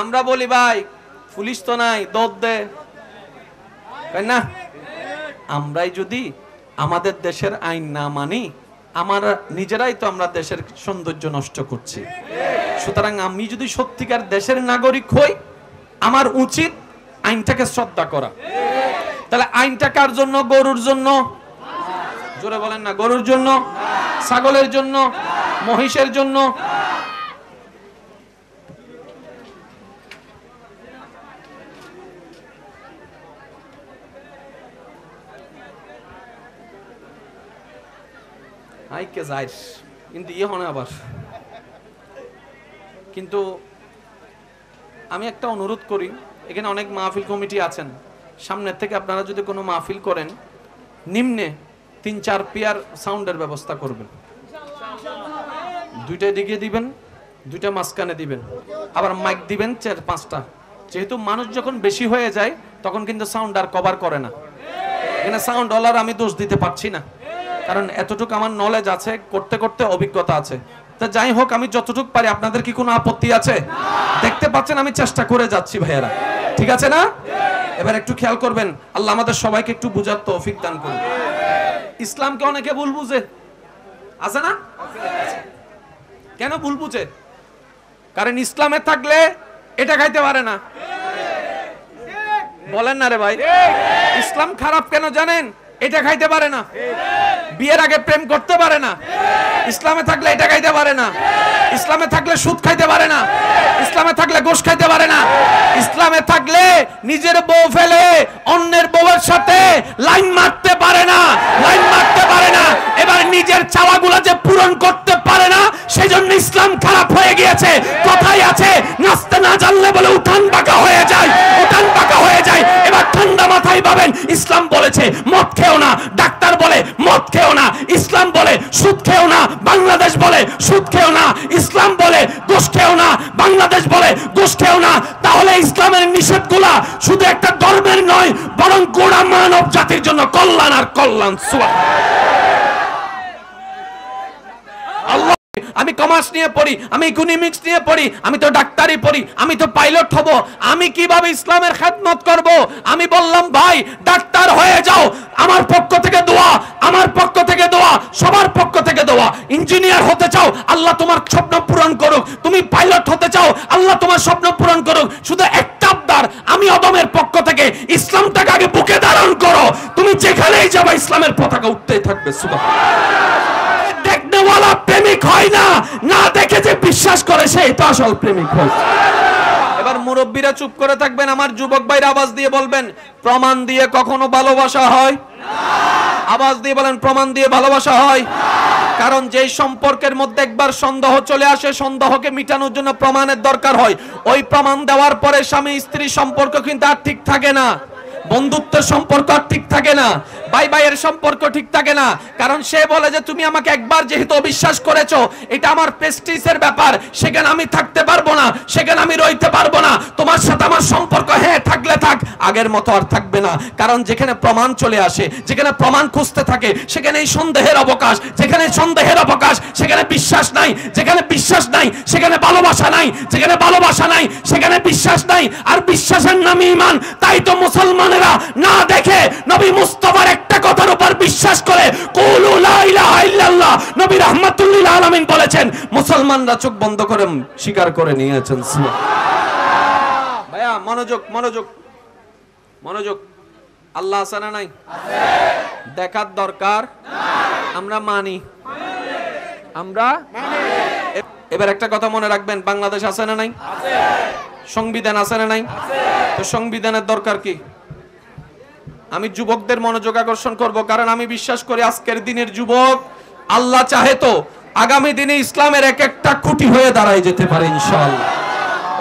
আমরা বলি ভাই পুলিশ তো নাই, দৌড় দে, তাই না? আমরাই যদি আমাদের দেশের আইন না মানি, আমরা নিজেরাই তো আমরা দেশের সৌন্দর্য নষ্ট করছি। সুতরাং আমি যদি সত্যিকার দেশের নাগরিক হই, আমার উচিত আইনটাকে শ্রদ্ধা করা। তাহলে আইনটা কার জন্য? গরুর জন্য। জোরে বলেন না। গরুর জন্য, ছাগলের জন্য, মহিষের জন্য। আইকে যাইস কিন্তু ইয়ে হয় না আবার। কিন্তু আমি একটা অনুরোধ করি, এখানে অনেক মাহফিল কমিটি আছেন, সামনের থেকে আপনারা যদি কোনো মাহফিল করেন, নিম্নে 3-4 পেয়ার সাউন্ডের ব্যবস্থা করবেন। 2টা দিকে দিবেন, 2টা মাঝখানে দিবেন, আবার মাইক দিবেন 4-5টা। যেহেতু মানুষ যখন বেশি হয়ে যায় তখন কিন্তু সাউন্ড আর কভার করে না। এখানে সাউন্ড ওয়ালার আমি দোষ দিতে পারছি না, কারণ এতটুকু আমার নলেজ আছে, করতে করতে অভিজ্ঞতা আছে। তা যাই হোক, আমি যতটুকু পারি। আপনাদের কি কোনো আপত্তি আছে? দেখতে পাচ্ছেন আমি চেষ্টা করে যাচ্ছি ভাইয়েরা। ঠিক আছে না? এবার একটু খেয়াল করবেন, আল্লাহ আমাদের সবাইকে একটু বুঝার তৌফিক দান করুন। ইসলামকে অনেকে ভুল বুঝে, আছে না? কেন ভুল বুঝে? কারণ ইসলামে থাকলে এটা খাইতে পারে না। বলেন না রে ভাই, ইসলাম খারাপ কেন জানেন? এটা খাইতে পারে না, বিয়ের আগে প্রেম করতে পারে না, ইসলামে থাকলে এটা খাইতে পারে না, ইসলামে থাকলে সুদ খাইতে পারে না, ইসলামে থাকলে গোশ খাইতে পারে না, ইসলামে থাকলে নিজের বউ ফেলে অন্যের বউয়ের সাথে লাইন মারতে পারে না, লাইন মারতে পারে না। এবার নিজের চাওয়াগুলো যে পূরণ করতে পারে না, সেজন্য ইসলাম খারাপ হয়ে গিয়েছে। কথাই আছে, নাচতে না জানলে বলে উঠান বাঁকা হয়ে যায়, উঠান বাঁকা হয়ে যায়। এবার ঠান্ডা মাথায় পাবেন, ইসলাম বলেছে মদ খেও না, ডাক্তার বলে মদ খেও না, ইসলাম বলে সুদ খেও না, বাংলাদেশ বলে সুদ খেও না, ইসলাম বলে ঘুষ খেও না, বাংলাদেশ বলে ঘুষ খেও না। তাহলে ইসলামের নিষেধগুলা শুধু একটা ধর্মের নয়, বরং গোটা মানব জাতির জন্য কল্যাণ আর কল্যাণ। আল্লাহ, আমি কমার্স নিয়ে পড়ি, আমি ইকোনমিক্স নিয়ে পড়ি, আমি তো ডাক্তারি পড়ি, আমি তো পাইলট হব, আমি কিভাবে ইসলামের খেদমত করব? আমি বললাম ভাই, ডাক্তার হয়ে যাও, আমার পক্ষ থেকে দোয়া, আমার পক্ষ থেকে দোয়া, সবার পক্ষ থেকে দোয়া। ইঞ্জিনিয়ার হতে চাও, আল্লাহ তোমার স্বপ্ন পূরণ করুক। তুমি পাইলট হতে চাও, আল্লাহ তোমার স্বপ্ন পূরণ করুক। শুধু একটা আবদার, আমি আদমের পক্ষ থেকে, ইসলামটাকে আগে বুকে ধারণ করো। তুমি যেখানেই যাবে ইসলামের পতাকা উঠতেই থাকবে। সুবহানাল্লাহ। দেখনেওয়ালা প্রেমিক হয় না, না দেখে যে বিশ্বাস করে সেই তো আসল প্রেমিক হয়। এবার মুরব্বীরা চুপ করে থাকবেন, আমার যুবক ভাইরা আওয়াজ দিয়ে বলবেন, প্রমাণ দিয়ে কখনো ভালোবাসা হয় না। আওয়াজ দিয়ে বলেন, প্রমাণ দিয়ে ভালোবাসা হয় না। কারণ যেই সম্পর্কের মধ্যে একবার সন্দেহ চলে আসে, সন্দেহকে মিটানোর জন্য প্রমাণের দরকার হয়। ওই প্রমাণ দেওয়ার পরে স্বামী স্ত্রী সম্পর্ক কিন্তু আর ঠিক থাকে না, বন্ধুত্বের সম্পর্ক ঠিক থাকে না, ভাই ভাইয়ের সম্পর্ক ঠিক থাকে না। কারণ সে বলে যে তুমি আমাকে একবার যেহেতু অবিশ্বাস করেছো, এটা আমার প্রেস্টিজের ব্যাপার, সেখানে আমি থাকতে পারবো না, সেখানে আমি রইতে পারবো না। তোমার সাথে আমার সম্পর্ক হ্যাঁ থাকলে থাক, আগের মতো আর থাকবে না। কারণ যেখানে প্রমাণ চলে আসে, যেখানে প্রমাণ খুঁজতে থাকে, সেখানে এই সন্দেহের অবকাশ, যেখানে সন্দেহের অবকাশ সেখানে বিশ্বাস নাই, যেখানে বিশ্বাস নাই সেখানে ভালোবাসা নাই, যেখানে ভালোবাসা নাই সেখানে বিশ্বাস নাই। আর বিশ্বাসের নামে ঈমান। তাই তো মুসলমানেরা না দেখে নবী মুস্তাফার একটা কথার উপর বিশ্বাস করে, কুলু লা ইলাহা ইল্লাল্লাহ, নবী রাহমাতুল লিল আলামিন বলেছেন, মুসলমানরা চোখ বন্ধ করে স্বীকার করে নিয়েছেন। সুবহানাল্লাহ। ভাইয়া মনোযোগ, মনোযোগ, মনোযোগ। আল্লাহ আছে না নাই? আছে। দেখার দরকার নাই, আমরা মানি, আমরা মানি। এবার একটা কথা মনে রাখবেন, বাংলাদেশ আছে না নাই? আছে। সংবিধান আছে না নাই? আছে। তো সংবিধানের দরকার কি? আমি যুবকদের মনোযোগ আকর্ষণ করব, কারণ আমি বিশ্বাস করি আজকের দিনের যুবক আল্লাহ চাহে তো আগামী দিনে ইসলামের এক একটা খুঁটি হয়ে দাঁড়ায় যেতে পারে ইনশাআল্লাহ।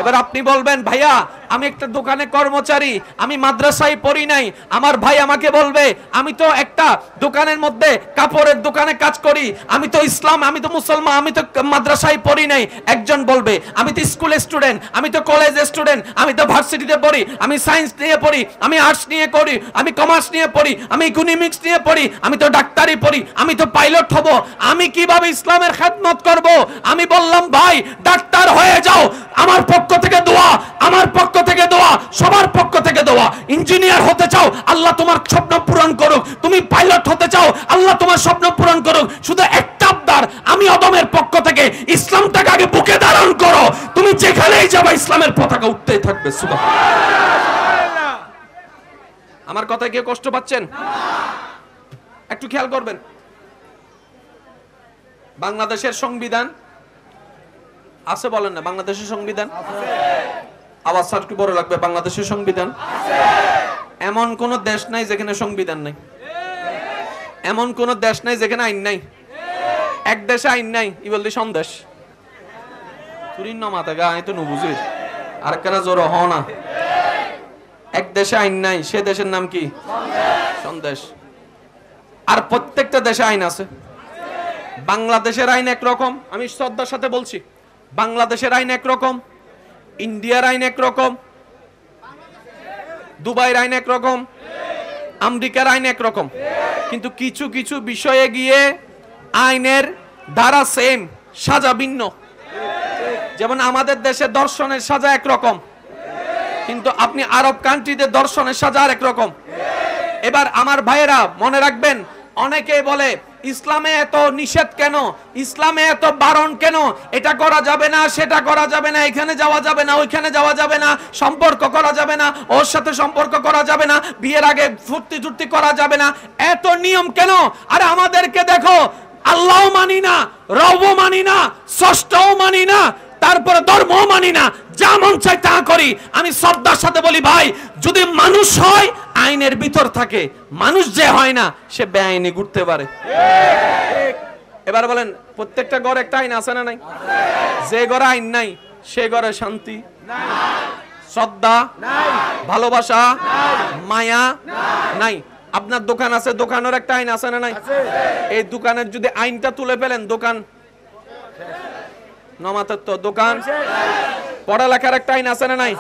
এবার আপনি বলবেন, ভাইয়া আমি একটা দোকানে কর্মচারী, আমি মাদ্রাসায় পড়ি নাই। আমার ভাই আমাকে বলবে, আমি তো একটা দোকানের মধ্যে কাপড়ের দোকানে কাজ করি, আমি তো ইসলাম, আমি তো মুসলমান, আমি তো মাদ্রাসায় পড়ি নাই। একজন বলবে, আমি তো স্কুল স্টুডেন্ট, আমি তো কলেজ স্টুডেন্ট, আমি তো ভার্সিটিতে পড়ি, আমি সায়েন্স নিয়ে পড়ি, আমি আর্টস নিয়ে পড়ি, আমি কমার্স নিয়ে পড়ি, আমি ইকোনমিক্স নিয়ে পড়ি, আমি তো ডাক্তারি পড়ি, আমি তো পাইলট হব, আমি কিভাবে ইসলামের খেদমত করব? আমি বললাম ভাই, ডাক্তার হয়ে যাও, আমার পক্ষ থেকে দোয়া, আমার পক্ষ থেকে দোয়া, সবার পক্ষ থেকে দোয়া। ইঞ্জিনিয়ার হতে চাও, আল্লাহ তোমার স্বপ্ন পূরণ করুক। তুমি পাইলট হতে চাও, আল্লাহ তোমার স্বপ্ন পূরণ করুক। শুধু একটা আবদার, আমি আদমের পক্ষ থেকে, ইসলামটাকে আগে বুকে ধারণ করো। তুমি যেখানেই যাবে ইসলামের পতাকা উঠতেই থাকবে। সুবহানাল্লাহ। আমার কথায় কেউ কষ্ট পাচ্ছেন? একটু খেয়াল করবেন, বাংলাদেশের সংবিধান আছে, বলেন না বাংলাদেশের সংবিধান আছে। আওয়াজ একটু বড় লাগবে, বাংলাদেশের সংবিধান আছে। এমন কোন দেশ নাই যেখানে সংবিধান নাই, এমন কোন দেশ নাই যেখানে আইন নাই। এক দেশে আইন নাই, ই বললি সন্দেশ তুরিন না মাথা গা, আমি তো বুঝি আর কেন জোর হ না। এক দেশে আইন নাই, সে দেশের নাম কি? সন্দেশ। আর প্রত্যেকটা দেশে আইন আছে। বাংলাদেশের আইন একরকম, আমি শ্রদ্ধার সাথে বলছি, বাংলাদেশের আইন একরকম, ইন্ডিয়ার আইন একরকম, দুবাইয়ের আইন একরকম, আমেরিকার আইন একরকম, কিন্তু কিছু কিছু বিষয়ে গিয়ে আইনের ধারা সেম, সাজা ভিন্ন। যেমন আমাদের দেশে দর্শনের সাজা একরকম, কিন্তু আপনি আরব কান্ট্রিতে দর্শনের সাজা আরেক রকম। এবার আমার ভাইয়েরা মনে রাখবেন, অনেকে বলে ইসলামে এত নিষেধ কেন, ইসলামে এত বারণ কেন, এটা করা যাবে না, সেটা করা যাবে না, এখানে যাওয়া যাবে না, ওইখানে যাওয়া যাবে না, সম্পর্ক করা যাবে না, ওর সাথে সম্পর্ক করা যাবে না, বিয়ের আগে ফুর্তি টুর্তি করা যাবে না, এত নিয়ম কেন? আরে আমাদেরকে দেখো, আল্লাহও মানি না, রবও মানি না, স্রষ্টাও মানি না, তারপরে ধর্মও মানি না, যা মন চাই তা করি। আমি শ্রদ্ধার সাথে বলি, ভাই যদি মানুষ হয় আইনের ভিতর থাকে, মানুষ যে হয় না সে বেআইনি ঘুরতে পারে। এবার বলেন, প্রত্যেকটা ঘরে একটা আইন আছে না নাই? যে ঘরে আইন নাই সে ঘরে শান্তি নাই, শ্রদ্ধা নাই, ভালোবাসা নাই, মায়া নাই। আপনার দোকান আছে, দোকানের একটা আইন আছে না নাই? এই দোকানের যদি আইনটা তুলে ফেলেন, দোকান নমাতের তো দোকান। পড়ালেখার একটা আইন আছে না নাই?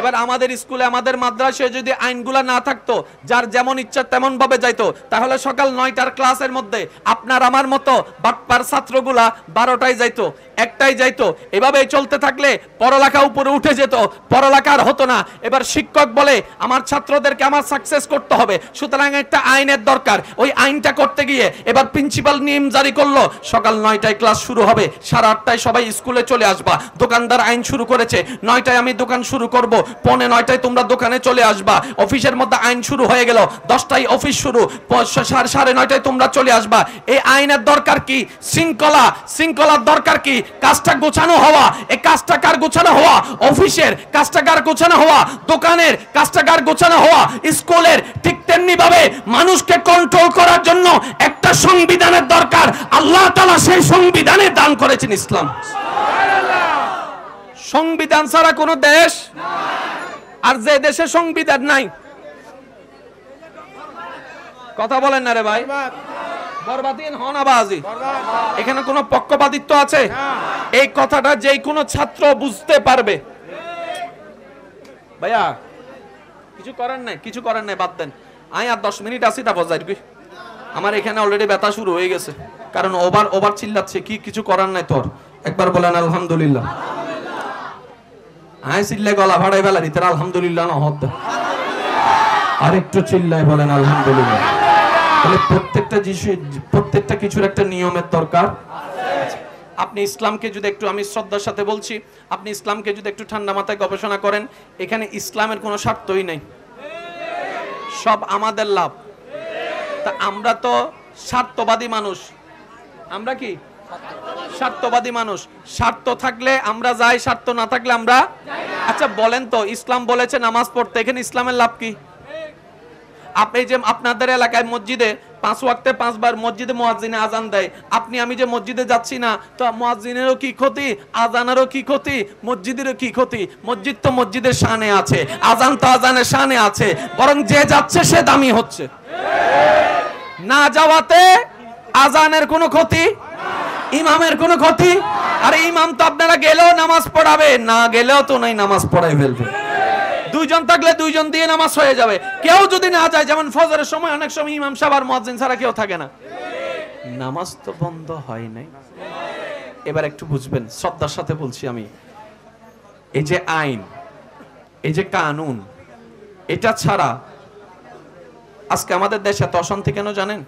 এবার আমাদের স্কুলে, আমাদের মাদ্রাসায় যদি আইনগুলা না থাকতো, যার যেমন ইচ্ছা তেমন ভাবে যাইতো, তাহলে সকাল 9টার ক্লাসের মধ্যে আপনার আমার মতো বাটপার ছাত্রগুলা 12টায় যাইতো, 1টায় যাইতো। এভাবেই চলতে থাকলে পড়ালেখা উপরে উঠে যেত, পড়ালেখার হতো না। এবার শিক্ষক বলে আমার ছাত্রদেরকে আমার সাকসেস করতে হবে, সুতরাং একটা আইনের দরকার। ওই আইনটা করতে গিয়ে এবার প্রিন্সিপাল নিয়ম জারি করলো, সকাল 9টায় ক্লাস শুরু হবে, 8:30টায় সবাই স্কুলে চলে আসবা। দোকানদার আইন শুরু করেছে, 9টায় আমি দোকান শুরু করব, 9:45টায় তোমরা দোকানে চলে আসবা। অফিসের মধ্যে আইন শুরু হয়ে গেল, 10টায় অফিস শুরু, 9:30টায় তোমরা চলে আসবা। এই আইনের দরকার কি? শৃঙ্খলা। শৃঙ্খলার দরকার কি? কাজটা গোছানো হওয়া। এই কাজটা কার গোছানো হওয়া? অফিসের। কাজটা কার গোছানো হওয়া? দোকানের। কাজটা কার গোছানো হওয়া? স্কুলের। ঠিক তেমনি ভাবে মানুষকে কন্ট্রোল করার জন্য একটা সংবিধানের দরকার। আল্লাহ তাআলা সেই সংবিধানে দান করেছেন ইসলাম। সংবিধান ছাড়া কোন দেশ আর যে দেশে সংবিধান নাই, কথা বলেন না রে ভাই, বরবাদিন হনাবাজি, এখানে কোনো পক্ষপাতিত্ব আছে? এই কথাটা যে কোনো ছাত্র বুঝতে পারবে। ভাইয়া কিছু করেন নাই, কিছু করেন নাই, বাদ দেন। আই আর 10 মিনিট আছি, তারপর যাই। আমার এখানে অলরেডি ব্যথা শুরু হয়ে গেছে, কারণ ওভার চিল্লাচ্ছে। কি কিছু করার নাই তোর? একবার বলেন আলহামদুলিল্লাহ। আয় চিল্লে গলা ভাড়াই বেলা রিতার আলহামদুলিল্লাহ না হদ, আরেকটু চিল্লায় বলেন আলহামদুলিল্লাহ। তাহলে প্রত্যেকটা কিছুর একটা নিয়মের দরকার। আপনি ইসলামকে যদি একটু, আমি শ্রদ্ধার সাথে বলছি, আপনি ইসলামকে যদি একটু ঠান্ডা মাথায় গবেষণা করেন, এখানে ইসলামের কোনো স্বার্থই নাই, সব আমাদের লাভ। তা আমরা তো স্বার্থবাদী মানুষ। আমরা কি স্বার্থবাদী মানুষ? স্বার্থ থাকলে আমরা যাই, স্বার্থ না থাকলে আমরা। আচ্ছা বলেন তো, ইসলাম বলেছে নামাজ পড়তে, এখানে ইসলামের লাভ কি? আপনি যে আপনাদের এলাকায় মসজিদে 5 ওয়াক্তে 5 বার মসজিদে মুয়াজ্জিনে আজান দেয়, আপনি আমি যে মসজিদে যাচ্ছি না, তো মুয়াজ্জিনেরও কি ক্ষতি, আজানেরও কি ক্ষতি, মসজিদেরও কি ক্ষতি? মসজিদ তো মসজিদের শানে আছে, আজান তো আজানের শানে আছে, বরং যে যাচ্ছে সে দামি হচ্ছে। না যাওয়াতে আজানের কোনো ক্ষতি, ইমামের কোনো ক্ষতি। আরে ইমাম তো আপনারা গেলেও নামাজ পড়াবে, না গেলেও তো নাই নামাজ পড়াই ফেলবে। দুইজন থাকলে দুইজন দিয়ে নামাজ হয়ে যাবে। কেউ যদি না যায়, যেমন ফজরের সময় অনেক সময় ইমাম সাহেব আর মুয়াজ্জিন ছাড়া কেউ থাকে না, নামাজ তো বন্ধ হয় নাই। এবার একটু বুঝবেন, শ্রদ্ধার সাথে বলছি আমি, এই যে আইন, এই যে কানুন, এটা ছাড়া আজকে আমাদের দেশে এত অশান্তি কেন জানেন?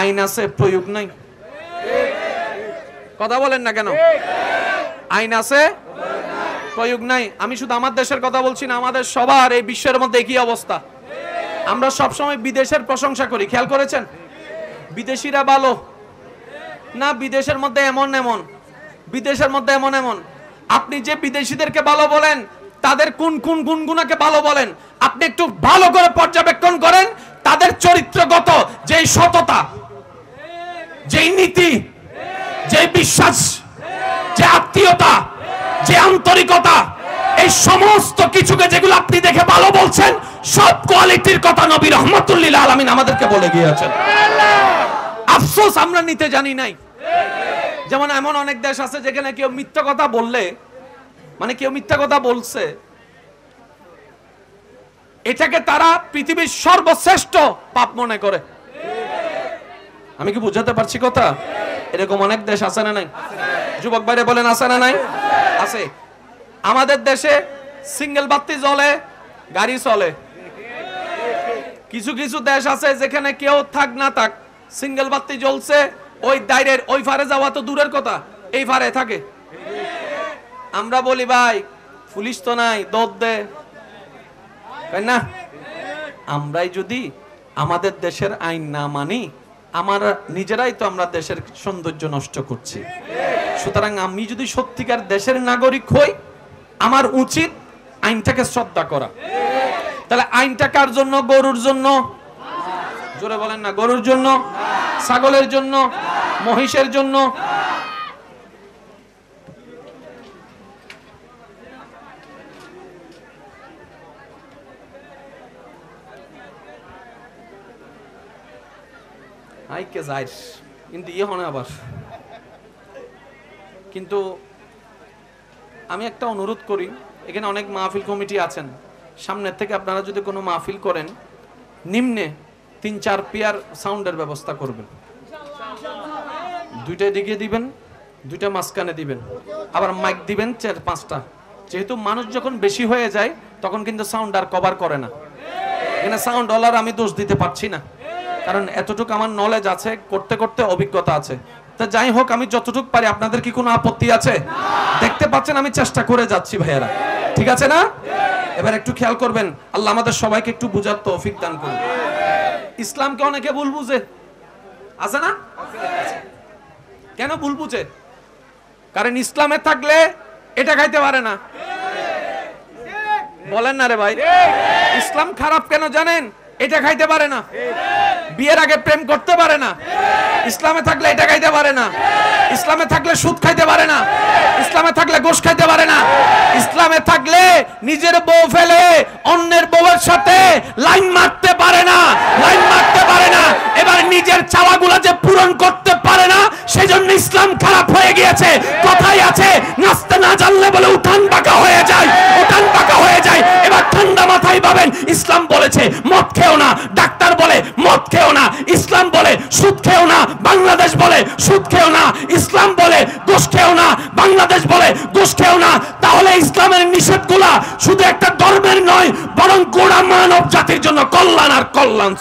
আইন আছে, প্রয়োগ নাই। কথা বলেন না কেন? আইন আছে, প্রয়োগ নাই। আমি শুধু আমার দেশের কথা বলছি না, আমাদের সবার এই বিশ্বের মধ্যে একই অবস্থা। আমরা সব সময় বিদেশের প্রশংসা করি, খেয়াল করেছেন? বিদেশিরা ভালো না, বিদেশের মধ্যে এমন এমন, বিদেশের মধ্যে এমন এমন। আপনি যে বিদেশিদেরকে ভালো বলেন, তাদের কোন কোন গুণগুণাকে ভালো বলেন, আপনি একটু ভালো করে পর্যবেক্ষণ করেন। তাদের চরিত্রগত যেই সততা, যেই নীতি, যে বিশ্বাস, যে আত্মীয়তা, যে আন্তরিকতা, এই সমস্ত কিছুকে যেগুলো আপনি দেখে ভালো বলছেন, সব কোয়ালিটির কথা নবী রাহমাতুল লিল আলামিন আমাদেরকে বলে গিয়েছেন। আফসোস আমরা নিতে জানি নাই। যেমন এমন অনেক দেশ আছে যেখানে কেউ মিথ্যা কথা বললে, মানে কেউ মিথ্যা কথা বলছে, এটাকে তারা পৃথিবীর সর্বশ্রেষ্ঠ পাপ মনে করে। আমি কি বুঝাতে পারছি কথা? এরকম অনেক দেশ আছে না নাই? যুবক ভাইরা বলেন আছে না নাই? আছে। আমাদের দেশে সিঙ্গেল বাতি জ্বলে, গাড়ি চলে। কিছু কিছু দেশ আছে যেখানে কেউ থাক না থাক, সিঙ্গেল বাতি জ্বলছে, ওই দাইরের ওই ফারে যাওয়া তো দূরের কথা, এই ফারে থাকে। আমরা বলি ভাই পুলিশ তো নাই, দৌড় দে, তাই না? আমরাই যদি আমাদের দেশের আইন না মানি, আমরা নিজেরাই তো আমরা দেশের সৌন্দর্য নষ্ট করছি। সুতরাং আমি যদি সত্যিকার দেশের নাগরিক হই, আমার উচিত আইনটাকে শ্রদ্ধা করা। তাহলে আইনটা কার জন্য? গরুর জন্য। জোরে বলেন না। গরুর জন্য, ছাগলের জন্য, মহিষের জন্য। আইকে যাই কিন্তু ইয়ে হয় আবার। কিন্তু আমি একটা অনুরোধ করি, এখানে অনেক মাহফিল কমিটি আছেন, সামনের থেকে আপনারা যদি কোনো মাহফিল করেন, নিম্নে 3-4 পেয়ার সাউন্ডের ব্যবস্থা করবেন। দুইটা দিকে দিবেন, দুইটা মাঝখানে দিবেন, আবার মাইক দিবেন 4-5টা। যেহেতু মানুষ যখন বেশি হয়ে যায় তখন কিন্তু সাউন্ড আর কভার করে না। এখানে সাউন্ড ওয়ালার আমি দোষ দিতে পারছি না, কারণ এতটুকু আমার নলেজ আছে, করতে করতে অভিজ্ঞতা আছে। তা যাই হোক, আমি যতটুকু পারি। আপনাদের কি কোনো আপত্তি আছে? দেখতে পাচ্ছেন আমি চেষ্টা করে যাচ্ছি ভাইয়েরা, ঠিক আছে না? এবার একটু খেয়াল করবেন, আল্লাহ আমাদের সবাইকে একটু বুঝার তৌফিক দান করুন। ইসলামকে অনেকে ভুল বুঝে, আছে না? কেন ভুল বুঝে? কারণ ইসলামে থাকলে এটা খাইতে পারে না। বলেন না রে ভাই, ইসলাম খারাপ কেন জানেন? এটা খাইতে পারে না, বিয়ের আগে প্রেম করতে পারে না, ইসলামে থাকলে এটা খাইতে পারে না, ইসলামে থাকলে সুদ খাইতে পারে না, ইসলামে থাকলে গোশ খাইতে পারে না, ইসলামে থাকলে নিজের বউ ফেলে অন্যের বউয়ের সাথে লাইন মারতে পারে না, লাইন মারতে পারে না। এবার নিজের চাওয়াগুলো যে পূরণ করতে পারে না, সেজন্য ইসলাম খারাপ হয়ে গিয়েছে। কথাই আছে, নাচতে না জানলে বলে উঠান বাঁকা হয়ে যায়, উঠান বাঁকা হয়ে যায়। এবার ঠান্ডা মাথায় পাবেন, ইসলাম বলেছে মদ খেও না, ডাক্তার বলে মদ খেও না, ইসলাম বলে সুদ খেও না, বাংলাদেশ বলে সুদ খেও না, ইসলাম বলে ঘুষ খেও না, বাংলাদেশ বলে ঘুষ খেও না। তাহলে ইসলামের নিষেধগুলা শুধু একটা ধর্মের নয়, বরং গোড়া মানব জাতির জন্য কল্যাণ আর কল্যাণ।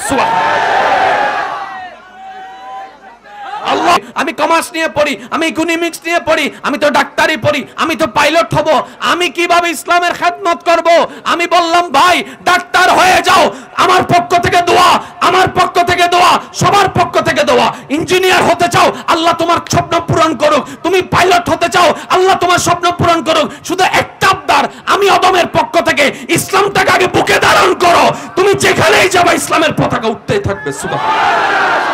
আমি কমার্স নিয়ে পড়ি, আমি ইকোনমিক্স নিয়ে পড়ি, আমি তো ডাক্তারি পড়ি, আমি তো পাইলট হব, আমি কিভাবে ইসলামের খেদমত করব? আমি বললাম ভাই ডাক্তার হয়ে যাও, আমার পক্ষ থেকে দোয়া, আমার পক্ষ থেকে দোয়া, সবার পক্ষ থেকে দোয়া। ইঞ্জিনিয়ার হতে চাও, আল্লাহ তোমার স্বপ্ন পূরণ করুক। তুমি পাইলট হতে চাও, আল্লাহ তোমার স্বপ্ন পূরণ করুক। শুধু একটা আবদার, আমি অদমের পক্ষ থেকে, ইসলামটাকে আগে বুকে ধারণ করো। তুমি যেখানেই যাবে ইসলামের পতাকা উঠতেই থাকবে। সুবহানাল্লাহ।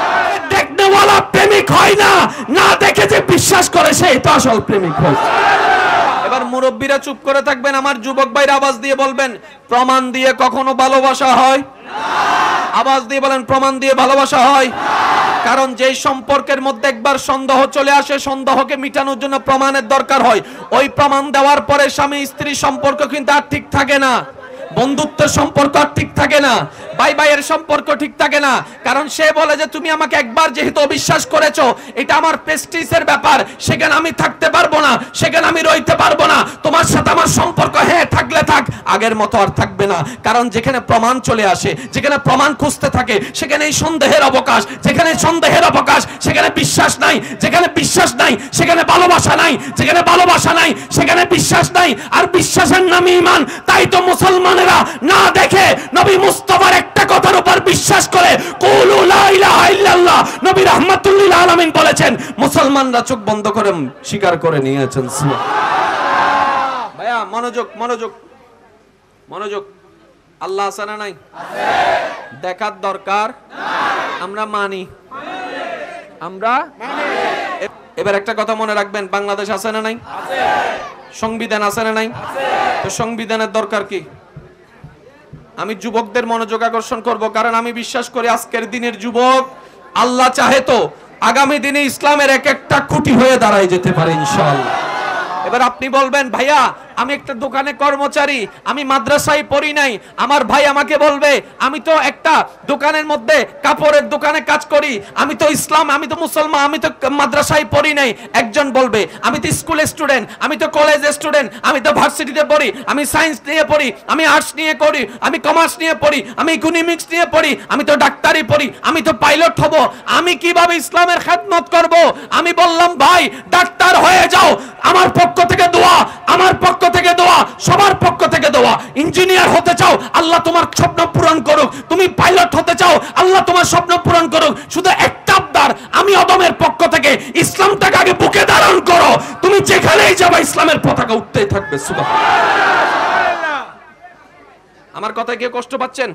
দেখনেওয়ালা প্রেমিক হয় না, না দেখে যে বিশ্বাস করে সেই তো আসল প্রেমিক হয়। এবার মুরব্বীরা চুপ করে থাকবেন, আমার যুবক ভাইরা আওয়াজ দিয়ে বলবেন, প্রমাণ দিয়ে কখনো ভালোবাসা হয় না। আওয়াজ দিয়ে বলেন, প্রমাণ দিয়ে ভালোবাসা হয় না। কারণ যেই সম্পর্কের মধ্যে একবার সন্দেহ চলে আসে, সন্দেহকে মিটানোর জন্য প্রমাণের দরকার হয়। ওই প্রমাণ দেওয়ার পরে স্বামী স্ত্রী সম্পর্ক কিন্তু আর ঠিক থাকে না, বন্ধুত্বের সম্পর্ক আর ঠিক থাকে না, ভাই ভাইয়ের সম্পর্ক ঠিক থাকে না। কারণ সে বলে যে তুমি আমাকে একবার যেহেতু অবিশ্বাস করেছো, এটা আমার প্রেস্টিজের ব্যাপার, সেখানে আমি থাকতে পারবো না, সেখানে আমি রইতে পারবো না, তোমার সাথে আমার সম্পর্ক হ্যাঁ থাকলে থাক, আগের মতো আর থাকবে না। কারণ যেখানে প্রমাণ চলে আসে, যেখানে প্রমাণ খুঁজতে থাকে, সেখানে এই সন্দেহের অবকাশ, যেখানে সন্দেহের অবকাশ সেখানে বিশ্বাস নাই, যেখানে বিশ্বাস নাই সেখানে ভালোবাসা নাই, যেখানে ভালোবাসা নাই সেখানে বিশ্বাস নাই, আর বিশ্বাসের নামে ঈমান। তাই তো মুসলমানেরা না দেখে নবী মুস্তাফার একটা কথার উপর বিশ্বাস করে, কুলু লা ইলাহা ইল্লাল্লাহ। নবী রাহমাতুল লিল আলামিন বলেছেন, মুসলমানরা চোখ বন্ধ করে স্বীকার করে নিয়েছেন। সুবহানাল্লাহ। ভাইয়া মনোযোগ, মনোযোগ, মনোযোগ। আল্লাহ আছে না নাই? আছে। দেখার দরকার নাই, আমরা মানি, আমরা মানি। এবার একটা কথা মনে রাখবেন, বাংলাদেশ আছে না নাই? আছে। সংবিধান আছে না নাই? আছে। তো সংবিধানের দরকার কি? আমি যুবকদের মনোযোগ আকর্ষণ করব, কারণ আমি বিশ্বাস করি আজকের দিনের যুবক আল্লাহ চাহে তো আগামী দিনে ইসলামের এক একটা খুঁটি হয়ে দাঁড়ায় যেতে পারে ইনশাআল্লাহ। এবার আপনি বলবেন, ভাইয়া আমি একটা দোকানে কর্মচারী, আমি মাদ্রাসায় পড়ি নাই। আমার ভাই আমাকে বলবে আমি তো একটা দোকানের মধ্যে কাপড়ের দোকানে কাজ করি, আমি তো ইসলাম, আমি তো মুসলমান, আমি তো মাদ্রাসায় পড়ি নাই। একজন বলবে আমি তো স্কুল স্টুডেন্ট, আমি তো কলেজ স্টুডেন্ট, আমি তো ভার্সিটিতে পড়ি, আমি সায়েন্স নিয়ে পড়ি, আমি আর্টস নিয়ে পড়ি, আমি কমার্স নিয়ে পড়ি, আমি ইকোনমিক্স নিয়ে পড়ি, আমি তো ডাক্তারি পড়ি, আমি তো পাইলট হব, আমি কিভাবে ইসলামের খেদমত করব? আমি বললাম ভাই ডাক্তার হয়ে যাও, আমার পক্ষ থেকে দোয়া, আমার পক্ষ থেকে দোয়া, সবার পক্ষ থেকে দোয়া। ইঞ্জিনিয়ার হতে চাও, আল্লাহ তোমার স্বপ্ন পূরণ করুক। তুমি পাইলট হতে চাও, আল্লাহ তোমার স্বপ্ন পূরণ করুক। শুধু একটা আবদার, আমি অদমের পক্ষ থেকে ইসলামটাকে আগে বুকে ধারণ করো, তুমি যেখানেই যাবে ইসলামের পতাকা উঠতেই থাকবে। সুবহানাল্লাহ। আমার কথায় কেউ কষ্ট পাচ্ছেন?